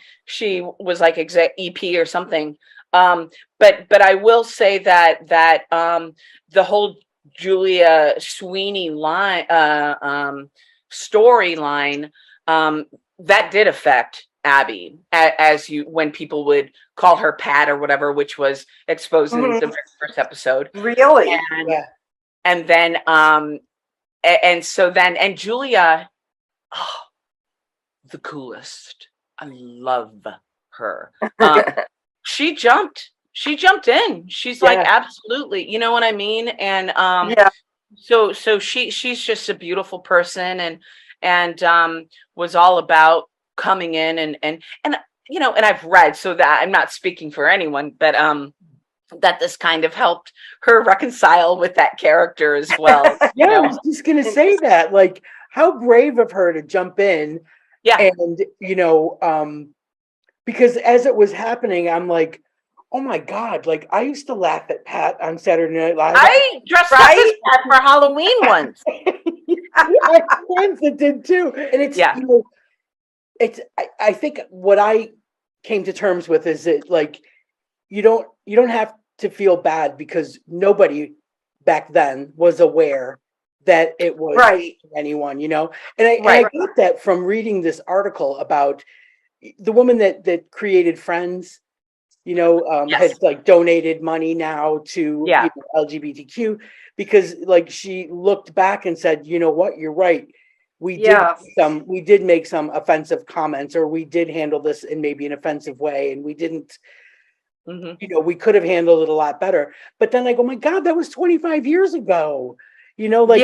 Speaker 6: was like exec EP or something. But I will say that the whole Julia Sweeney line storyline that did affect Abby, as when people would call her Pat or whatever, which was exposed in the very first episode.
Speaker 5: Really?
Speaker 6: And then and so then Julia, the coolest. I love her. She jumped in. She's like, absolutely, you know what I mean? And so she's just a beautiful person, and was all about coming in and you know, and I've read, so that I'm not speaking for anyone, but that this kind of helped her reconcile with that character as well.
Speaker 1: Yeah, I was just gonna say that, like, how brave of her to jump in. And you know, because as it was happening, I'm like, oh my God, like I used to laugh at Pat on Saturday Night Live.
Speaker 6: I dressed up as Pat for Halloween once.
Speaker 1: I have friends that did too. And it's, you know, it's, I think what I came to terms with is that, like, you don't have to feel bad, because nobody back then was aware that it was anyone, you know. And I got that from reading this article about the woman that created Friends, you know, has like donated money now to you know, LGBTQ, because like she looked back and said, you know what, you're right. We did make some offensive comments, or we did handle this in maybe an offensive way, and we didn't, you know, we could have handled it a lot better. But then I go, my God, that was 25 years ago. You know, like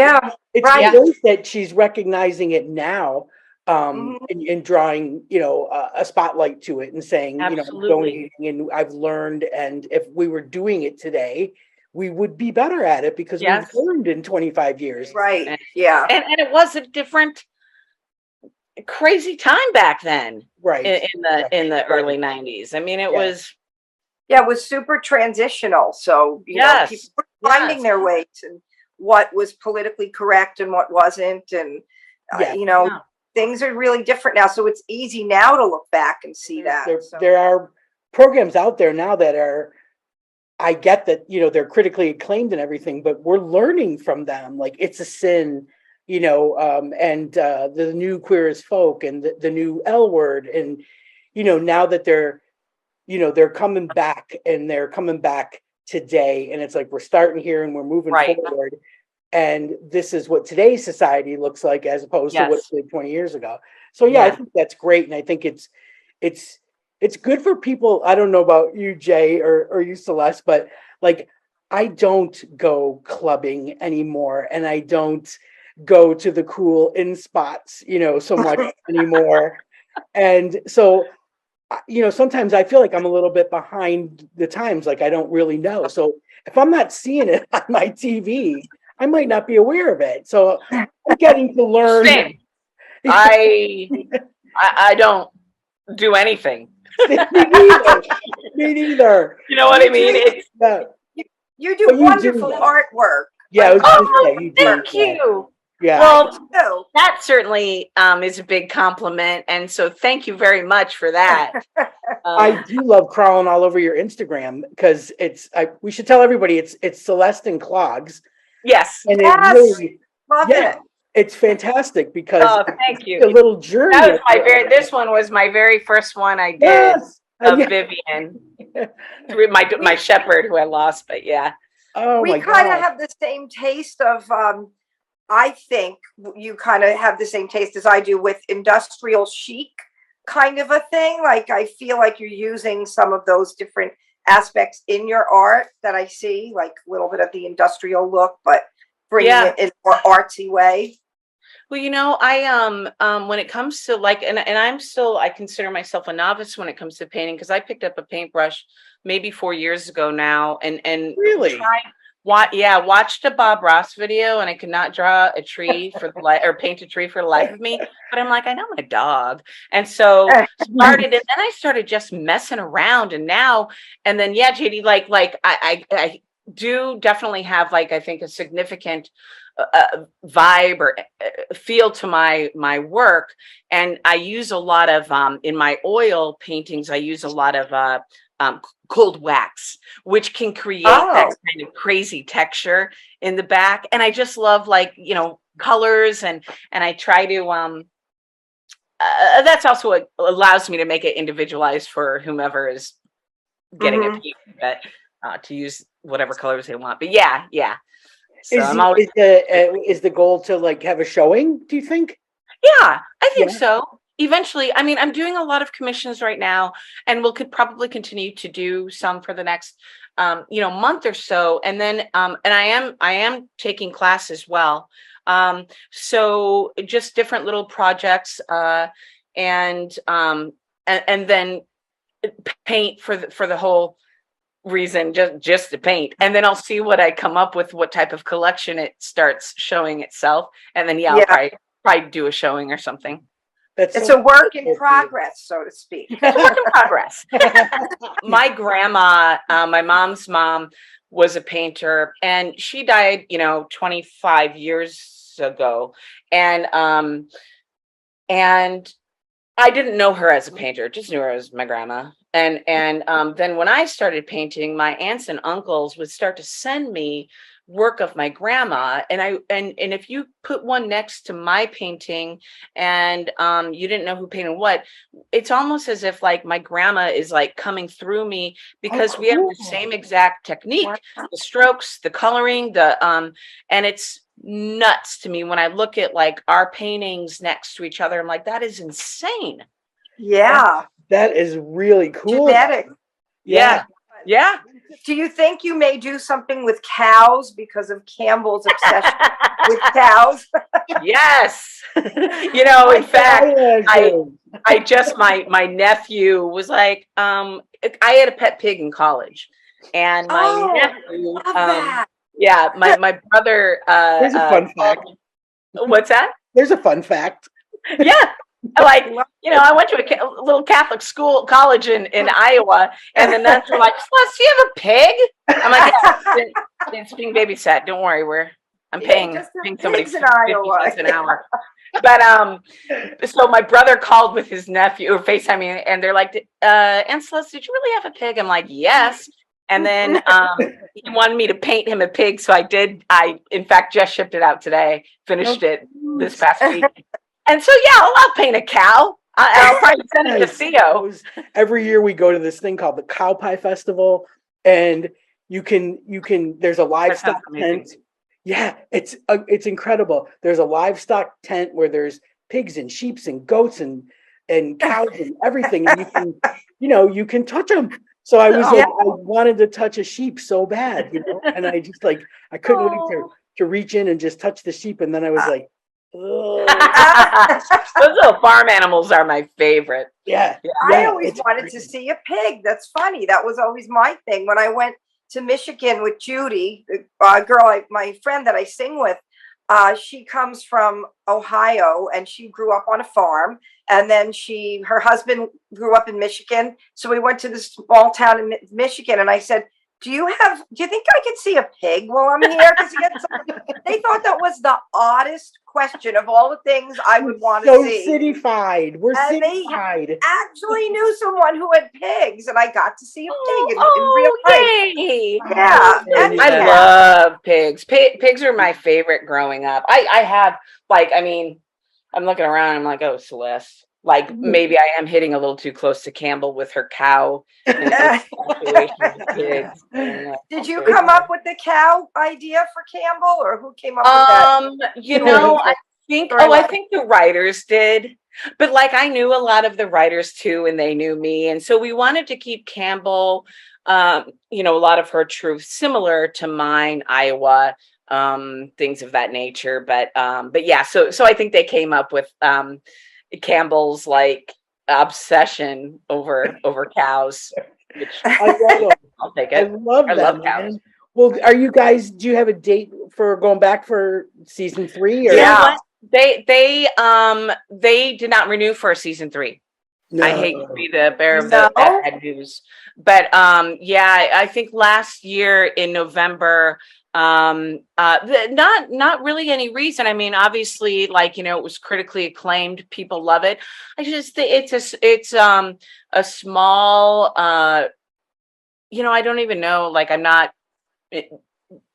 Speaker 1: it's great that she's recognizing it now, and drawing, you know, a spotlight to it and saying, you know, donating, and I've learned, and if we were doing it today, we would be better at it, because we've learned in 25 years.
Speaker 5: Right.
Speaker 6: And it was a different crazy time back then.
Speaker 1: Right.
Speaker 6: In the early 90s. I mean, it was
Speaker 5: it was super transitional. So you know, people were finding their way to what was politically correct and what wasn't, and you know, things are really different now. So it's easy now to look back and see that.
Speaker 1: There are programs out there now that are, I get that, you know, they're critically acclaimed and everything, but we're learning from them. Like It's a Sin, you know, and the new Queer as Folk, and the new L Word, and you know, now that they're, you know, they're coming back, and they're coming back today, and it's like we're starting here and we're moving
Speaker 6: Right.
Speaker 1: forward, and this is what today's society looks like as opposed to what
Speaker 6: Yes.
Speaker 1: it did 20 years ago. So yeah, I
Speaker 6: Yeah.
Speaker 1: think that's great, and I think it's good for people. I don't know about you, Jay, or you, Celeste, but like I don't go clubbing anymore, and I don't go to the cool in spots, so much anymore. And so, sometimes I feel like I'm a little bit behind the times, like I don't really know. So if I'm not seeing it on my TV, I might not be aware of it. So I'm getting to learn.
Speaker 6: Same. I don't do anything.
Speaker 1: Me neither. Me neither.
Speaker 6: You know what I mean? It's
Speaker 5: You do
Speaker 1: But you
Speaker 5: wonderful
Speaker 1: do.
Speaker 5: artwork.
Speaker 1: Yeah, I was gonna
Speaker 6: oh,
Speaker 1: say, you do.
Speaker 6: thank you.
Speaker 1: Yeah.
Speaker 6: Well,
Speaker 5: So,
Speaker 6: that certainly is a big compliment, and so thank you very much for that.
Speaker 1: I do love crawling all over your Instagram because we should tell everybody it's Celeste and Clogs.
Speaker 6: Yes.
Speaker 1: And
Speaker 5: Yes.
Speaker 1: it really,
Speaker 5: love
Speaker 1: yeah,
Speaker 5: it.
Speaker 1: it's fantastic because
Speaker 6: Oh, thank
Speaker 1: a
Speaker 6: you.
Speaker 1: little journey.
Speaker 6: That was this one was my very first one I did
Speaker 1: Yes.
Speaker 6: of
Speaker 1: Yeah.
Speaker 6: Vivian through my shepherd who I lost, but yeah.
Speaker 1: Oh
Speaker 5: We
Speaker 1: my
Speaker 5: kind of
Speaker 1: God.
Speaker 5: have the same taste of, I think you kind of have the same taste as I do with industrial chic kind of a thing. Like, I feel like you're using some of those different aspects in your art that I see, like a little bit of the industrial look, but bringing it in a more artsy way.
Speaker 6: Well, I when it comes to like, and I consider myself a novice when it comes to painting because I picked up a paintbrush maybe 4 years ago now, and
Speaker 1: Really?
Speaker 6: watched a Bob Ross video, and I could not draw a tree for the life or paint a tree for the life of me. But I'm like, I know my dog, and so and then I started just messing around, and then JD, like I do definitely have like I think a significant vibe or feel to my work, and I use a lot of in my oil paintings I use a lot of cold wax, which can create that kind of crazy texture in the back, and I just love colors, and I try to that's also what allows me to make it individualized for whomever is getting a piece of it, to use whatever colors they want. But yeah. So
Speaker 1: Is the goal to like have a showing, do you think?
Speaker 6: Yeah, I think so. Eventually, I mean, I'm doing a lot of commissions right now, and could probably continue to do some for the next, month or so. And then, and I am taking class as well. So just different little projects, and then paint for the whole reason, just to paint, and then I'll see what I come up with, what type of collection it starts showing itself, and then I'll probably do a showing or something.
Speaker 5: It's a work in progress, so to speak.
Speaker 6: It's a work in progress. My grandma, my mom's mom, was a painter, and she died 25 years ago, and I didn't know her as a painter, just knew her as my grandma. And then when I started painting, my aunts and uncles would start to send me work of my grandma, and if you put one next to my painting, and you didn't know who painted what, it's almost as if like my grandma is like coming through me, because we have the same exact technique, the strokes, the coloring, and it's nuts to me when I look at like our paintings next to each other. I'm like, that is insane.
Speaker 5: Yeah.
Speaker 1: That is really cool.
Speaker 5: Genetic.
Speaker 6: Yeah.
Speaker 5: Do you think you may do something with cows because of Campbell's obsession with cows?
Speaker 6: Yes. In fact, I just, my nephew was like, I had a pet pig in college, and my nephew, my brother,
Speaker 1: there's a fun fact.
Speaker 6: What's that?
Speaker 1: There's a fun fact.
Speaker 6: Yeah. Like, I went to a little Catholic college in Iowa, and the nuns were like, "Celeste, do you have a pig?" I'm like, "Yeah, it's being babysat. Don't worry, I'm paying somebody 50 cents an hour." But so my brother called with his nephew or FaceTiming, and they're like, "Aunt Celeste, did you really have a pig?" I'm like, "Yes." And then he wanted me to paint him a pig, so I did. I, in fact, just shipped it out today. Finished it this past week. And so, I'll paint a cow. I'll probably send it to Theo.
Speaker 1: Every year we go to this thing called the Cow Pie Festival, and there's a livestock tent. Yeah, it's incredible. There's a livestock tent where there's pigs and sheep and goats and cows and everything, and you can touch them. So I was I wanted to touch a sheep so bad, and I just I couldn't wait to reach in and just touch the sheep, and then I was like,
Speaker 6: those little farm animals are my favorite.
Speaker 1: Yeah.
Speaker 5: I always wanted to see a pig. That's funny. That was always my thing. When I went to Michigan with Judy, my friend that I sing with, she comes from Ohio and she grew up on a farm. And then her husband grew up in Michigan. So we went to this small town in Michigan, and I said, do you think I could see a pig while I'm here? Because they thought that was the oddest question of all the things I would want to see.
Speaker 1: So cityfied. We're cityfied.
Speaker 5: They actually knew someone who had pigs, and I got to see a pig in real life. Yeah.
Speaker 6: I love pigs. Pigs are my favorite growing up. I have, I'm looking around, I'm like, oh, Celeste. Maybe I am hitting a little too close to Campbell with her cow.
Speaker 5: Did you come up with the cow idea for Campbell, or who came up with that?
Speaker 6: I think the writers did. But I knew a lot of the writers too, and they knew me. And so we wanted to keep Campbell, a lot of her truth similar to mine, Iowa, things of that nature. But yeah, so I think they came up with Campbell's obsession over cows. Which
Speaker 1: I love them.
Speaker 6: I'll take it.
Speaker 1: I love cows. Man. Well, do you have a date for going back for season 3? Or?
Speaker 6: Yeah, they did not renew for season 3. No. I hate to be the bearer of that bad news, but I think last year in November. Not really any reason. I mean, obviously, it was critically acclaimed. People love it. I just think it's a small, I don't even know. I'm not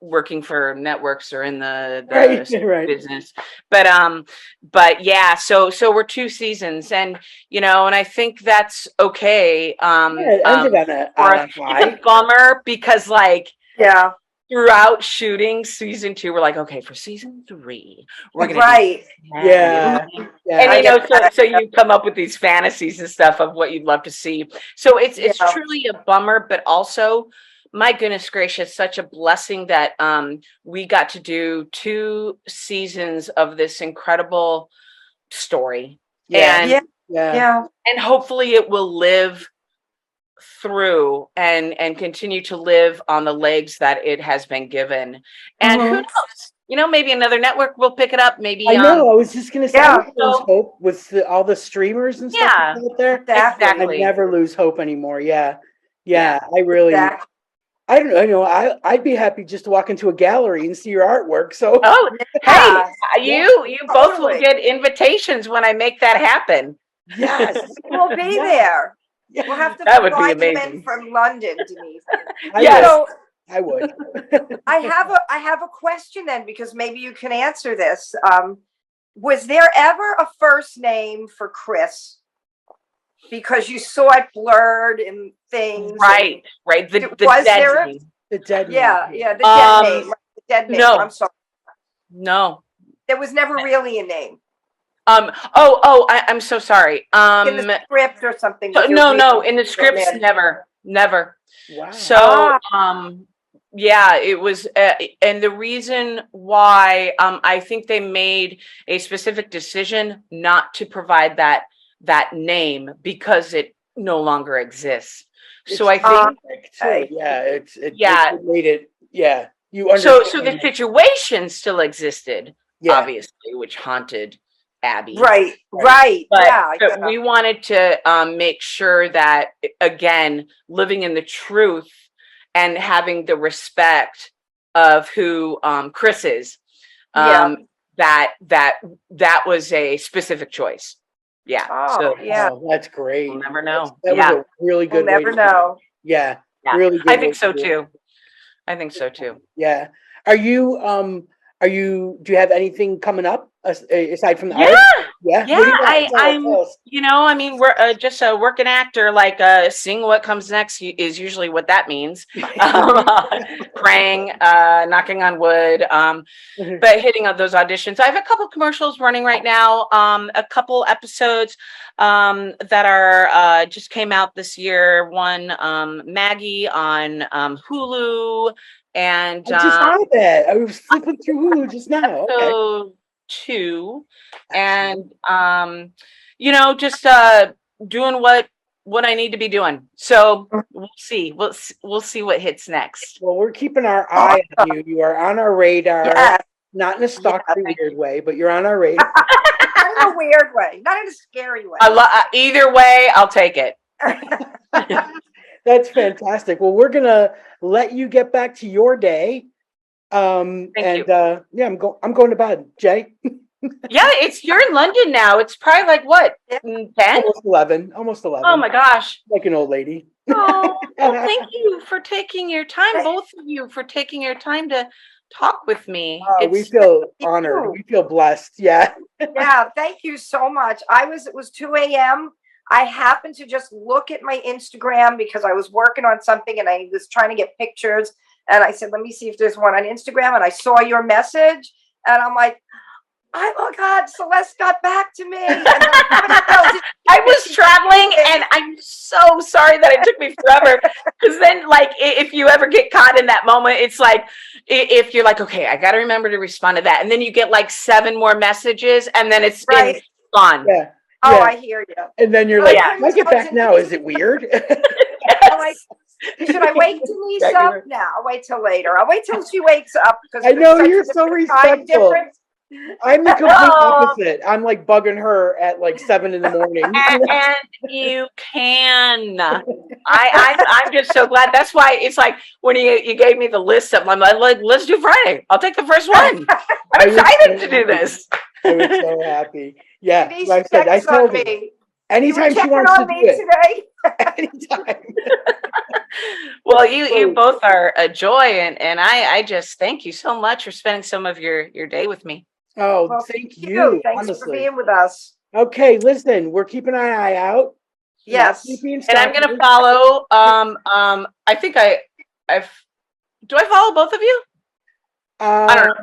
Speaker 6: working for networks or in the business, but yeah. So we're 2 seasons, and and I think that's okay. It's a bummer because throughout shooting season 2, we're like, okay, for season 3, we're gonna and so you come up with these fantasies and stuff of what you'd love to see. So it's truly a bummer, but also, my goodness gracious, such a blessing that we got to do 2 seasons of this incredible story. And hopefully it will live through and continue to live on the legs that it has been given. And who knows? Maybe another network will pick it up. Maybe
Speaker 1: I know. I was just gonna say, I lose hope with all the streamers and stuff out there.
Speaker 6: Exactly.
Speaker 1: I never lose hope anymore. Yeah. I really. Exactly. I don't know. I'd be happy just to walk into a gallery and see your artwork. So.
Speaker 6: Hey, you both will get invitations when I make that happen.
Speaker 1: Yes,
Speaker 5: we'll be there. Yeah. We'll have to fly them in from London, Denise.
Speaker 1: I would.
Speaker 5: I have a question then, because maybe you can answer this. Was there ever a first name for Chris? Because you saw it blurred in things.
Speaker 6: Right. The dead name.
Speaker 1: The dead name.
Speaker 5: Yeah, the dead name. The dead name.
Speaker 6: No.
Speaker 5: I'm sorry.
Speaker 6: No.
Speaker 5: There was never really a name.
Speaker 6: I'm so sorry.
Speaker 5: In the script or something.
Speaker 6: No, in the scripts, never.
Speaker 1: Wow.
Speaker 6: So, it was, and the reason why, I think they made a specific decision not to provide that name because it no longer exists. So I think,
Speaker 1: it made it, you
Speaker 6: understand. So the situation still existed, obviously, which haunted Abby.
Speaker 5: Right.
Speaker 6: But we wanted to make sure that, again, living in the truth and having the respect of who Chris is, that was a specific choice. Yeah.
Speaker 1: That's great.
Speaker 6: We'll never know.
Speaker 1: That was a really good.
Speaker 5: We'll never know.
Speaker 1: Yeah. Really good.
Speaker 6: I think so too.
Speaker 1: Yeah. Are you? Do you have anything coming up aside from the Yeah.
Speaker 6: Yeah,
Speaker 1: What do you got?
Speaker 6: I'm,
Speaker 1: Tell us.
Speaker 6: I mean, we're just a working actor, like seeing what comes next is usually what that means. Praying, knocking on wood, but hitting up those auditions. I have a couple commercials running right now, a couple episodes that are just came out this year. One, Maggie on Hulu, and
Speaker 1: I just saw that. I was flipping through Hulu just now. Okay.
Speaker 6: episode 2, and just doing what I need to be doing. So we'll see. We'll see what hits next.
Speaker 1: Well, we're keeping our eye on you. You are on our radar.
Speaker 5: Yes.
Speaker 1: Not in a stalkery
Speaker 5: thank
Speaker 1: weird way, but you're on our radar.
Speaker 5: Not in a weird way, not in a scary way.
Speaker 6: Either way, I'll take it.
Speaker 1: That's fantastic. Well, we're gonna let you get back to your day.
Speaker 6: Thank you.
Speaker 1: Yeah, I'm going to bed, Jay.
Speaker 6: Yeah, you're in London now. It's probably like what, 10?
Speaker 1: Almost 11.
Speaker 6: Oh my gosh.
Speaker 1: Like an old lady.
Speaker 6: Oh, well, thank you for taking your time, both of you, for taking your time to talk with me.
Speaker 1: We feel honored. We feel blessed. Yeah.
Speaker 5: Yeah, thank you so much. It was 2 a.m. I happened to just look at my Instagram because I was working on something and I was trying to get pictures. And I said, let me see if there's one on Instagram. And I saw your message and I'm like, oh God, Celeste got back to me. And
Speaker 6: I was traveling and I'm so sorry that it took me forever. Because then, like, if you ever get caught in that moment, it's like, if you're like, okay, I got to remember to respond to that. And then you get like 7 more messages and then it's gone.
Speaker 1: Yeah.
Speaker 5: Oh, I hear you.
Speaker 1: And then you're like, can I get back now? Is it weird?
Speaker 5: Like, should I wait to Lisa up? No, I'll wait till later. I'll wait till she wakes up. Because
Speaker 1: I know you're so respectful. I'm the complete opposite. I'm like bugging her at like 7 a.m.
Speaker 6: And you can. I'm just so glad. That's why it's like when you gave me the list of, I'm like, let's do Friday. I'll take the first one. I'm excited to do this.
Speaker 1: I was so happy. Yeah, like I told you. Anytime she wants to do it.
Speaker 5: Today?
Speaker 1: Anytime.
Speaker 6: Well, you both are a joy, and I just thank you so much for spending some of your day with me.
Speaker 1: Oh, well, thank you.
Speaker 5: Thanks honestly. For being with us.
Speaker 1: Okay, listen, we're keeping an eye out.
Speaker 5: Yes,
Speaker 6: and I'm gonna follow. I think I've. Do I follow both of you? I don't know.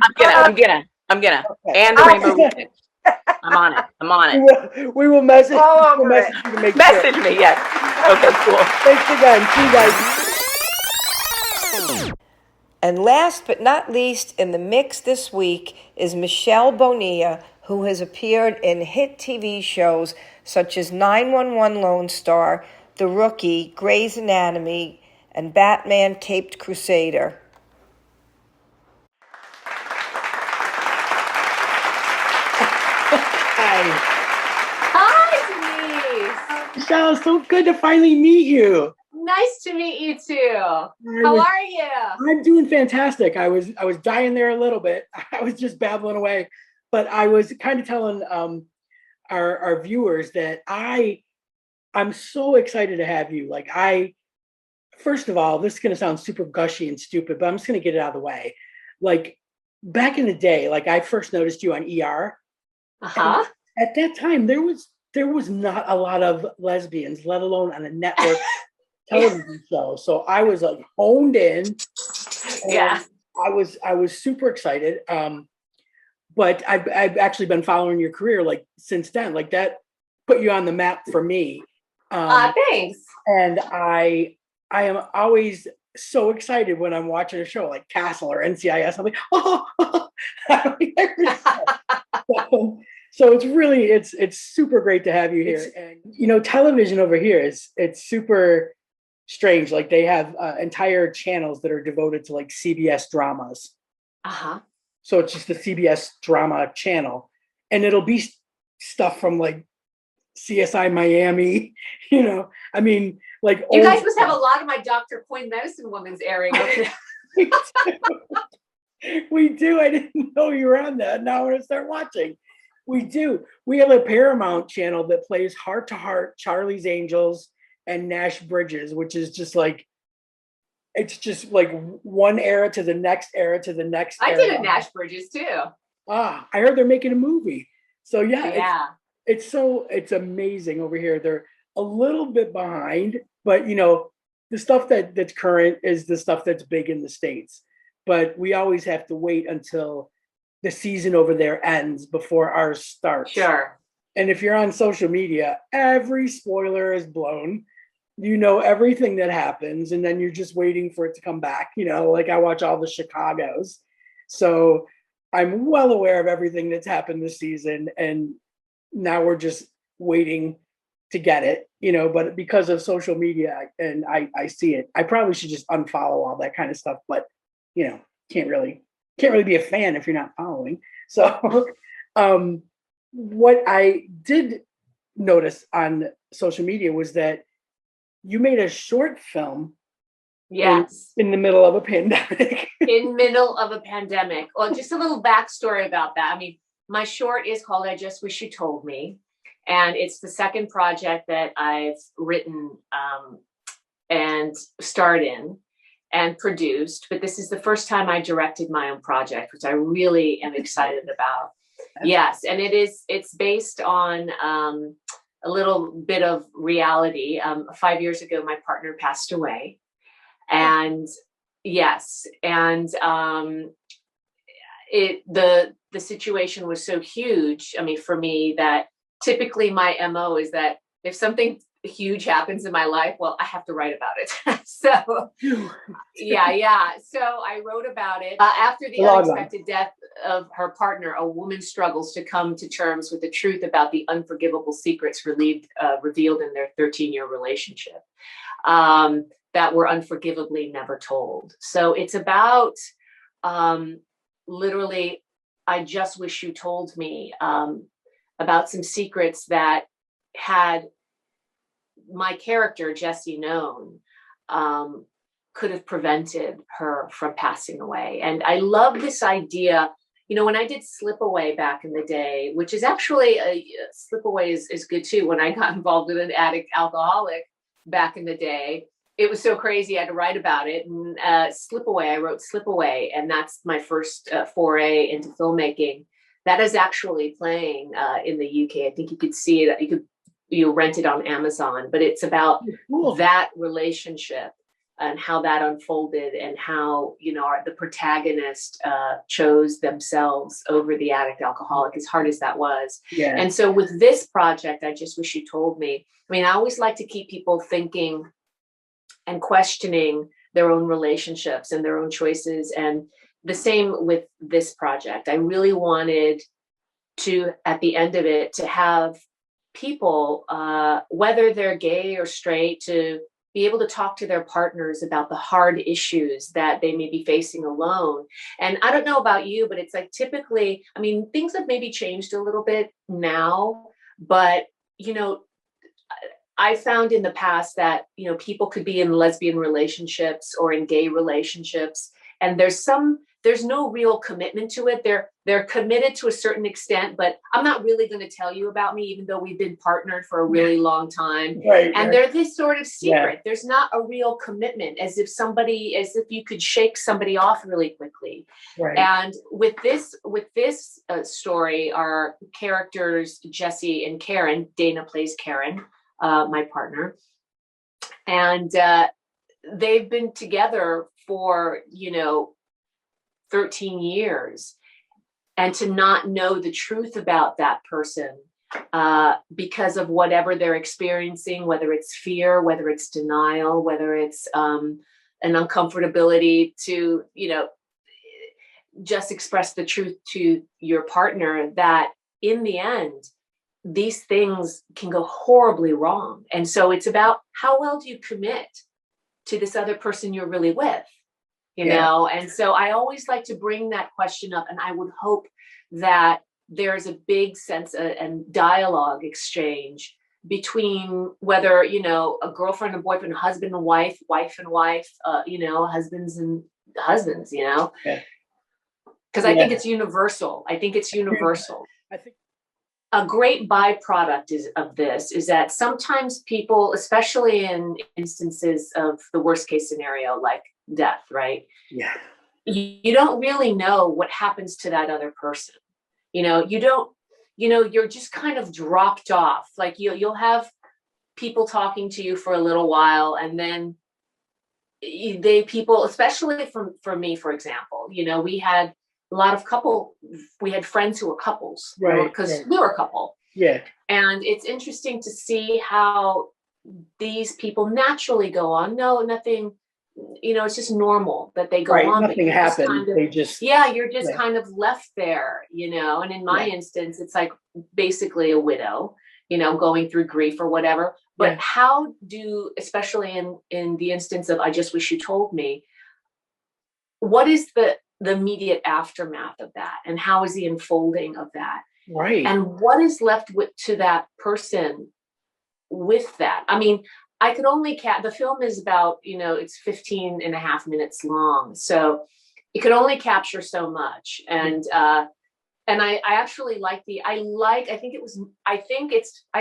Speaker 6: I'm gonna. Okay. And the Rainbow. I'm on it.
Speaker 1: We will message.
Speaker 5: We'll
Speaker 1: message you to make
Speaker 6: message me. Yes. Okay. Cool.
Speaker 1: Thanks again. See you guys.
Speaker 3: And last but not least in the mix this week is Michelle Bonilla, who has appeared in hit TV shows such as 911 Lonestar, The Rookie, Grey's Anatomy, and Batman Caped Crusader.
Speaker 7: Hi, Denise.
Speaker 1: Michelle, so good to finally meet you.
Speaker 7: Nice to meet you too. How are you?
Speaker 1: I'm doing fantastic. I was dying there a little bit. I was just babbling away, but I was kind of telling our viewers that I'm so excited to have you. Like first of all, this is going to sound super gushy and stupid, but I'm just going to get it out of the way. Like back in the day, like I first noticed you on ER.
Speaker 7: Uh-huh.
Speaker 1: At that time, there was not a lot of lesbians, let alone on a network television show. So I was like honed in.
Speaker 7: Yeah.
Speaker 1: I was super excited. But I've actually been following your career like since then. Like that put you on the map for me.
Speaker 7: Thanks.
Speaker 1: And I am always so excited when I'm watching a show like Castle or NCIS. I'm like, so it's really it's super great to have you here. And television over here it's super strange. Like they have entire channels that are devoted to like CBS dramas.
Speaker 7: Uh-huh.
Speaker 1: So it's just the CBS drama channel, and it'll be stuff from like CSI Miami. I mean, like
Speaker 7: you guys must have a lot of my Dr. Quinn Medicine Woman's airing.
Speaker 1: We do. I didn't know you were on that. Now I'm gonna start watching. We do. We have a Paramount channel that plays Heart to Heart, Charlie's Angels, and Nash Bridges, which is just like, it's just like one era to the next era to the next era.
Speaker 7: I did a Nash Bridges too.
Speaker 1: I heard they're making a movie. So yeah. it's amazing over here. They're a little bit behind, but the stuff that's current is the stuff that's big in the States. But we always have to wait until the season over there ends before ours starts.
Speaker 7: Sure.
Speaker 1: And if you're on social media, every spoiler is blown. You know everything that happens, and then you're just waiting for it to come back. Like I watch all the Chicago's. So I'm well aware of everything that's happened this season, and now we're just waiting to get it, but because of social media and I see it, I probably should just unfollow all that kind of stuff, but can't really be a fan if you're not following. So what I did notice on social media was that you made a short film.
Speaker 7: Yes.
Speaker 1: In the middle of a pandemic.
Speaker 7: In middle of a pandemic. Well, just a little backstory about that. I mean, my short is called I Just Wish You Told Me. And it's the second project that I've written and starred in and produced. But this is the first time I directed my own project, which I really am excited about. Yes. And it's based on a little bit of reality. 5 years ago, my partner passed away. And yes. And the situation was so huge. I mean, for me, that typically my MO is that if something huge happens in my life, well, I have to write about it. So yeah. So I wrote about it. After the unexpected death of her partner, a woman struggles to come to terms with the truth about the unforgivable secrets revealed in their 13-year relationship that were unforgivably never told. So it's about literally, I just wish you told me about some secrets that had my character, Jessie, known, could have prevented her from passing away. And I love this idea. When I did Slipaway back in the day, which is actually, Slipaway is good too. When I got involved with an addict alcoholic back in the day, it was so crazy. I had to write about it. And Slipaway, I wrote Slipaway, and that's my first foray into filmmaking. That is actually playing in the UK. I think you could see it. You could rent it on Amazon. But it's about that relationship and how that unfolded, and how the protagonist chose themselves over the addict alcoholic, as hard as that was.
Speaker 1: Yeah.
Speaker 7: And so with this project, I Just Wish You Told Me. I mean, I always like to keep people thinking and questioning their own relationships and their own choices. And the same with this project. I really wanted to, at the end of it, to have people, whether they're gay or straight, to be able to talk to their partners about the hard issues that they may be facing alone. And I don't know about you, but it's like typically, I mean, things have maybe changed a little bit now, but I found in the past that, people could be in lesbian relationships or in gay relationships, and there's no real commitment to it. They're committed to a certain extent, but I'm not really going to tell you about me, even though we've been partnered for a really long time.
Speaker 1: Right,
Speaker 7: and
Speaker 1: right.
Speaker 7: They're this sort of secret.
Speaker 1: Yeah.
Speaker 7: There's not a real commitment, as if you could shake somebody off really quickly.
Speaker 1: Right.
Speaker 7: And with this story, our characters, Jessie and Karen, Dana plays Karen, my partner, and they've been together for 13 years, and to not know the truth about that person because of whatever they're experiencing, whether it's fear, whether it's denial, whether it's an uncomfortability to just express the truth to your partner, that in the end these things can go horribly wrong. And so it's about how well do you commit to this other person you're really with, And so I always like to bring that question up, and I would hope that there's a big sense and dialogue exchange between whether, a girlfriend and boyfriend, husband and wife and wife, husbands and husbands, Because I think it's universal. I think a great byproduct of this is that sometimes people, especially in instances of the worst case scenario, like death, right?
Speaker 1: Yeah. You
Speaker 7: don't really know what happens to that other person. You you're just kind of dropped off. Like you'll have people talking to you for a little while, and then people, especially for me, for example, we had a lot of we had friends who were couples,
Speaker 1: right?
Speaker 7: Because we were a couple.
Speaker 1: Yeah.
Speaker 7: And it's interesting to see how these people naturally go on. No, nothing, it's just normal that they go on.
Speaker 1: Nothing happened. They just,
Speaker 7: you're just kind of left there, and in my instance, it's like basically a widow, going through grief or whatever. But how especially in the instance of I Just Wish You Told Me, what is the immediate aftermath of that? And how is the unfolding of that?
Speaker 1: Right.
Speaker 7: And what is left to that person with that? I mean, I could only the film is about, it's 15 and a half minutes long. So it could only capture so much. And I actually like I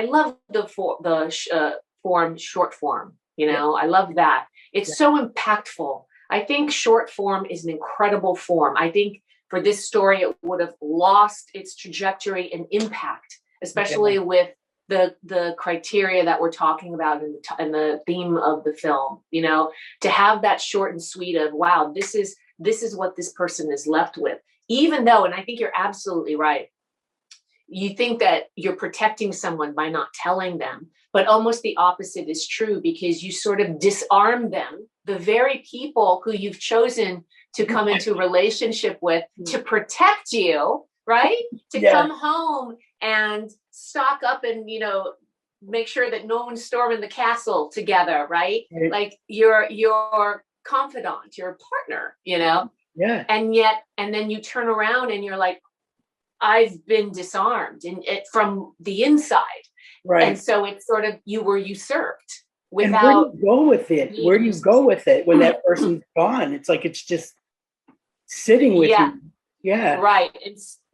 Speaker 7: love the form, short form, I love that. It's so impactful. I think short form is an incredible form. I think for this story, it would have lost its trajectory and impact, especially with the criteria that we're talking about and the theme of the film, to have that short and sweet of, wow, this is what this person is left with. Even though, and I think you're absolutely right, you think that you're protecting someone by not telling them, but almost the opposite is true, because you sort of disarm them, the very people who you've chosen to come into relationship with to protect you, right? To come home and stock up and, make sure that no one's storming the castle together, right? Like your confidant, your partner, Yeah. And then you turn around and you're like, I've been disarmed from the inside. Right. And so it's sort of, you were usurped without.
Speaker 1: And where do you go with it? Where do you go with it when that person's gone? It's like, it's just sitting with you. Yeah.
Speaker 7: Right.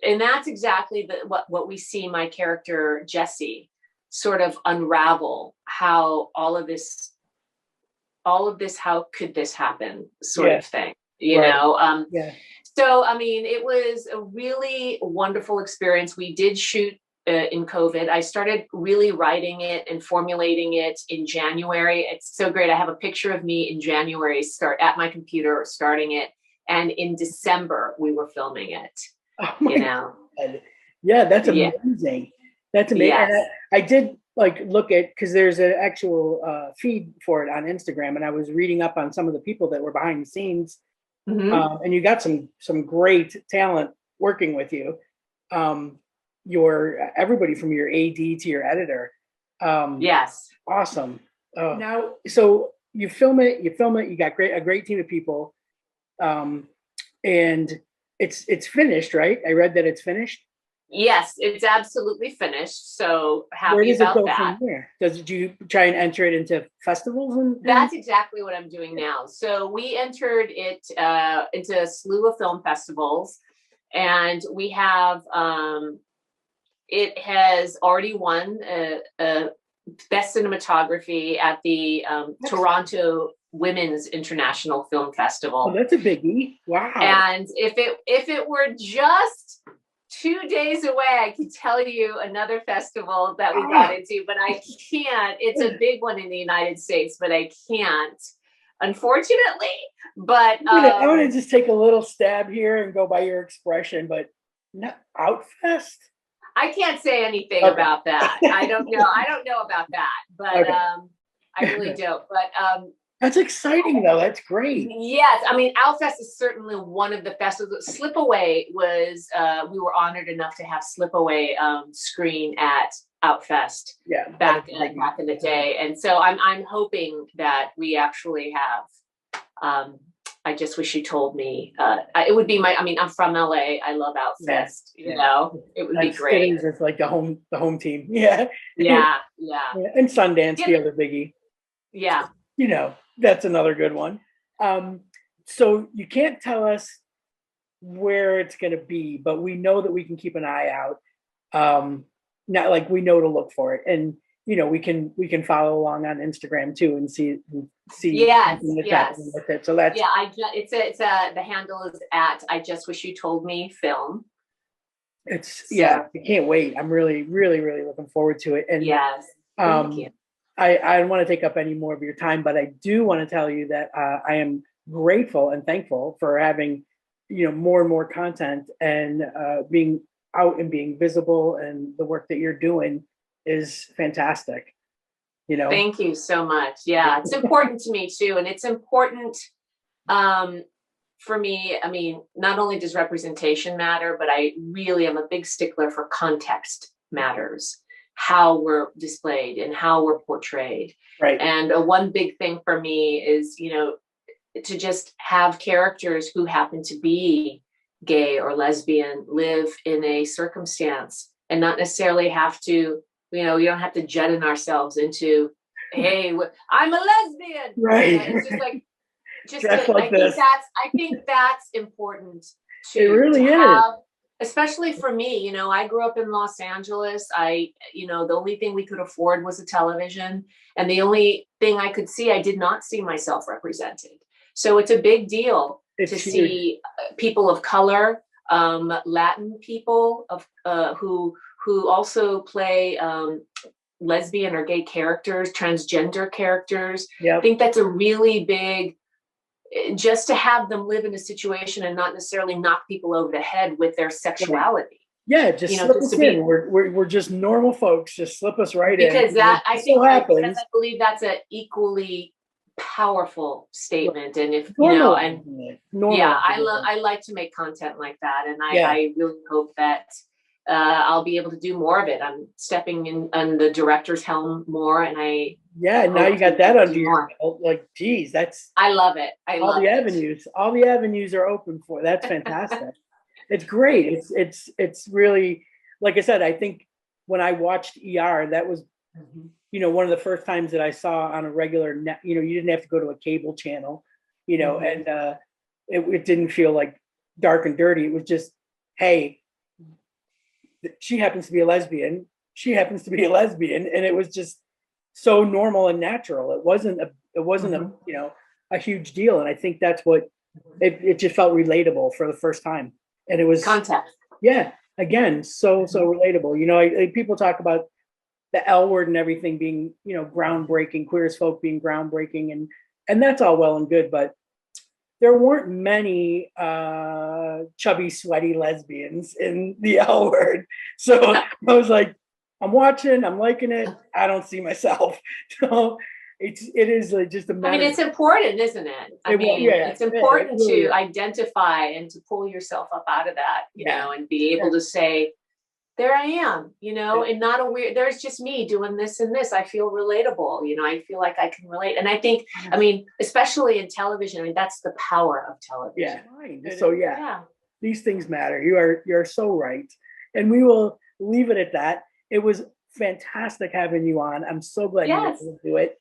Speaker 7: And that's exactly what we see my character, Jesse, sort of unravel, how all of this, how could this happen sort of thing, you know? So, I mean, it was a really wonderful experience. We did shoot in COVID. I started really writing it and formulating it in January. It's so great. I have a picture of me in January, at my computer, starting it. And in December, we were filming it,
Speaker 1: God. Yeah, that's amazing. That's amazing. Yes. And I did look at, because there's an actual feed for it on Instagram, and I was reading up on some of the people that were behind the scenes. Mm-hmm. And you got some great talent working with you. Everybody from your AD to your editor.
Speaker 7: Yes.
Speaker 1: Awesome. Now, so you film it, you got a great team of people. And it's finished, right? I read that it's finished.
Speaker 7: Yes, it's absolutely finished. So happy
Speaker 1: Where does
Speaker 7: about
Speaker 1: it go
Speaker 7: that.
Speaker 1: From here? Do you try and enter it into festivals?
Speaker 7: That's exactly what I'm doing now. So we entered it into a slew of film festivals, and we have it has already won best cinematography at the Toronto Women's International Film Festival.
Speaker 1: Oh, that's a biggie! Wow.
Speaker 7: And if it were just 2 days away, I could tell you another festival that we got into, but I can't. It's a big one in the United States, but I can't, unfortunately. But
Speaker 1: I want to just take a little stab here and go by your expression, but not Outfest.
Speaker 7: I can't say anything about that. I don't know. I don't know about that, but I really don't. But
Speaker 1: that's exciting, though. That's great.
Speaker 7: Yes. I mean, Outfest is certainly one of the festivals. Slipaway was, we were honored enough to have Slipaway screen at Outfest back in the day. And so I'm hoping that we actually have, I Just Wish You Told Me. It would be I'm from LA. I love Outfest, you know, it would be great.
Speaker 1: It's like the home team. Yeah.
Speaker 7: Yeah.
Speaker 1: And Sundance, the other biggie.
Speaker 7: Yeah.
Speaker 1: You know, that's another good one. So you can't tell us where it's going to be, but we know that we can keep an eye out. Not like we know to look for it, and we can follow along on Instagram too and see.
Speaker 7: Yes.
Speaker 1: With it. So that's
Speaker 7: the handle is at I Just Wish You Told Me Film.
Speaker 1: I can't wait. I'm really, really, really looking forward to it. And
Speaker 7: yes, thank you.
Speaker 1: I don't want to take up any more of your time, but I do want to tell you that I am grateful and thankful for having, more and more content and being out and being visible, and the work that you're doing is fantastic.
Speaker 7: Thank you so much. Yeah, it's important to me too. And it's important for me. I mean, not only does representation matter, but I really am a big stickler for context matters, how we're displayed and how we're portrayed.
Speaker 1: Right.
Speaker 7: And one big thing for me is, to just have characters who happen to be gay or lesbian live in a circumstance and not necessarily have to, you don't have to judge ourselves into, hey, I'm a lesbian.
Speaker 1: Right.
Speaker 7: It's just like, I think that's important to,
Speaker 1: it really
Speaker 7: have,
Speaker 1: is.
Speaker 7: especially for me. I grew up in Los Angeles. The only thing we could afford was a television, and the only thing I could see, I did not see myself represented. So it's a big deal to see people of color, Latin people who also play lesbian or gay characters, transgender characters.
Speaker 1: Yep.
Speaker 7: I think that's a really big, just to have them live in a situation and not necessarily knock people over the head with their sexuality.
Speaker 1: Yeah, just slip us in. We're just normal folks. Just slip us right in.
Speaker 7: Because I believe that's an equally powerful statement. And if I like to make content like that, and I really hope that I'll be able to do more of it. I'm stepping in on the director's helm more, and
Speaker 1: now you got that under your belt. Like, geez,
Speaker 7: I love it.
Speaker 1: All the avenues are open for. That's fantastic. It's great. It's really, like I said, I think when I watched ER, that was one of the first times that I saw on a regular net. You didn't have to go to a cable channel, and it didn't feel like dark and dirty. It was just, hey, she happens to be a lesbian. She happens to be a lesbian, and it was just so normal and natural. It wasn't a huge deal, and I think that's what it just felt relatable for the first time, and it was
Speaker 7: context.
Speaker 1: Yeah, again, so relatable. People talk about the L word and everything being groundbreaking, queer as folk being groundbreaking, and that's all well and good, but there weren't many chubby, sweaty lesbians in the L word. So I was like, I'm watching, I'm liking it. I don't see myself. So it is just a matter.
Speaker 7: I mean, it's important, isn't it? It's important to identify and to pull yourself up out of that, and be able to say, there I am, and not a weird, there's just me doing this and this. I feel relatable. I feel like I can relate. And I think, especially in television, that's the power of television.
Speaker 1: Yeah. Right. So these things matter. You're so right. And we will leave it at that. It was fantastic having you on. I'm so glad you were able to do it.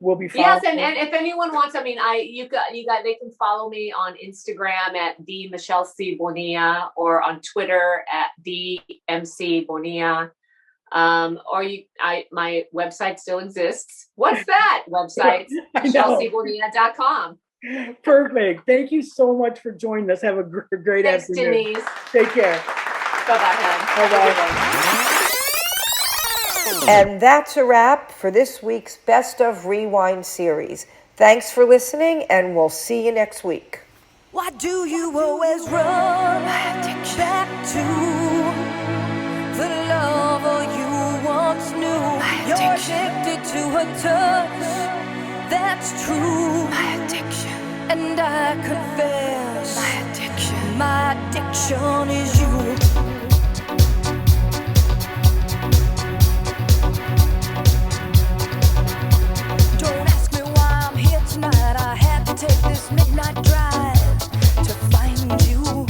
Speaker 1: We'll be
Speaker 7: following. Yes, and if anyone wants, they can follow me on Instagram at the Michelle C. Bonilla, or on Twitter at the MC Bonilla. My website still exists. What's that website? MichelleCBonilla.com.
Speaker 1: Perfect. Thank you so much for joining us. Have a great afternoon.
Speaker 7: Denise.
Speaker 1: Take care.
Speaker 7: Bye-bye.
Speaker 1: Bye-bye.
Speaker 3: And that's a wrap for this week's Best of Rewind series. Thanks for listening, and we'll see you next week.
Speaker 8: Why do you always run back to the lover you once knew? You're addicted to her touch, that's true. My addiction. And I confess, my addiction is you. I had to take this midnight drive to find you.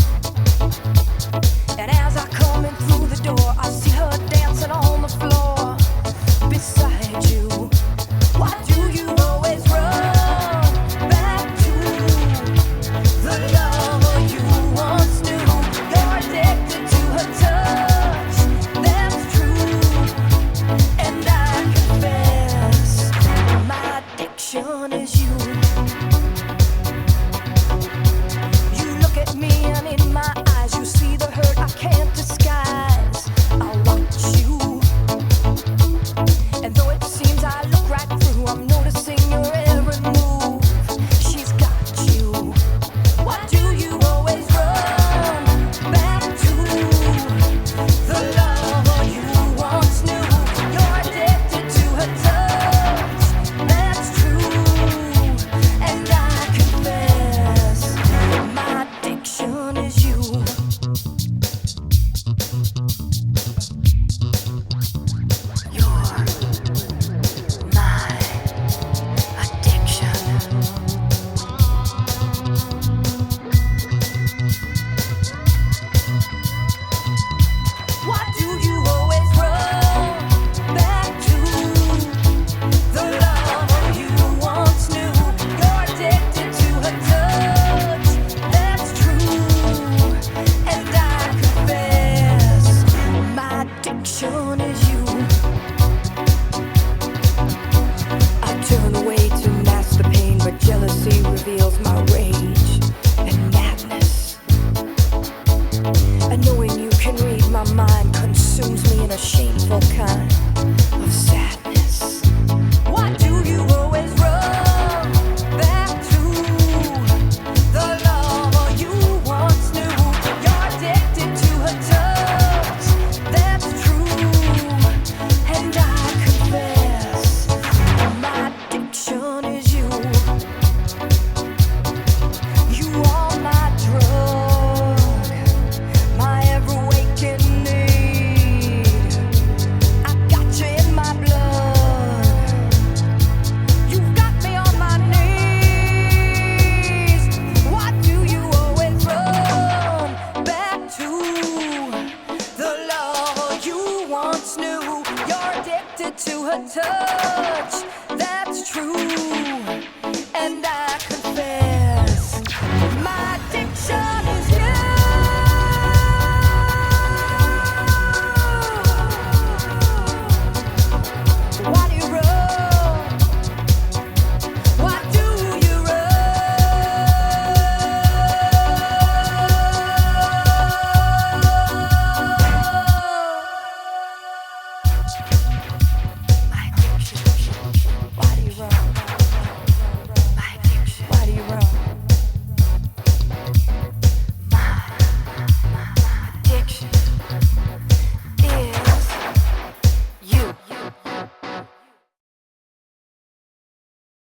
Speaker 8: And as I come in through the door, I see her dancing on the floor beside you. Why do you always run back to the lover you once knew? You're addicted to her touch, that's true. And I confess, my addiction is you.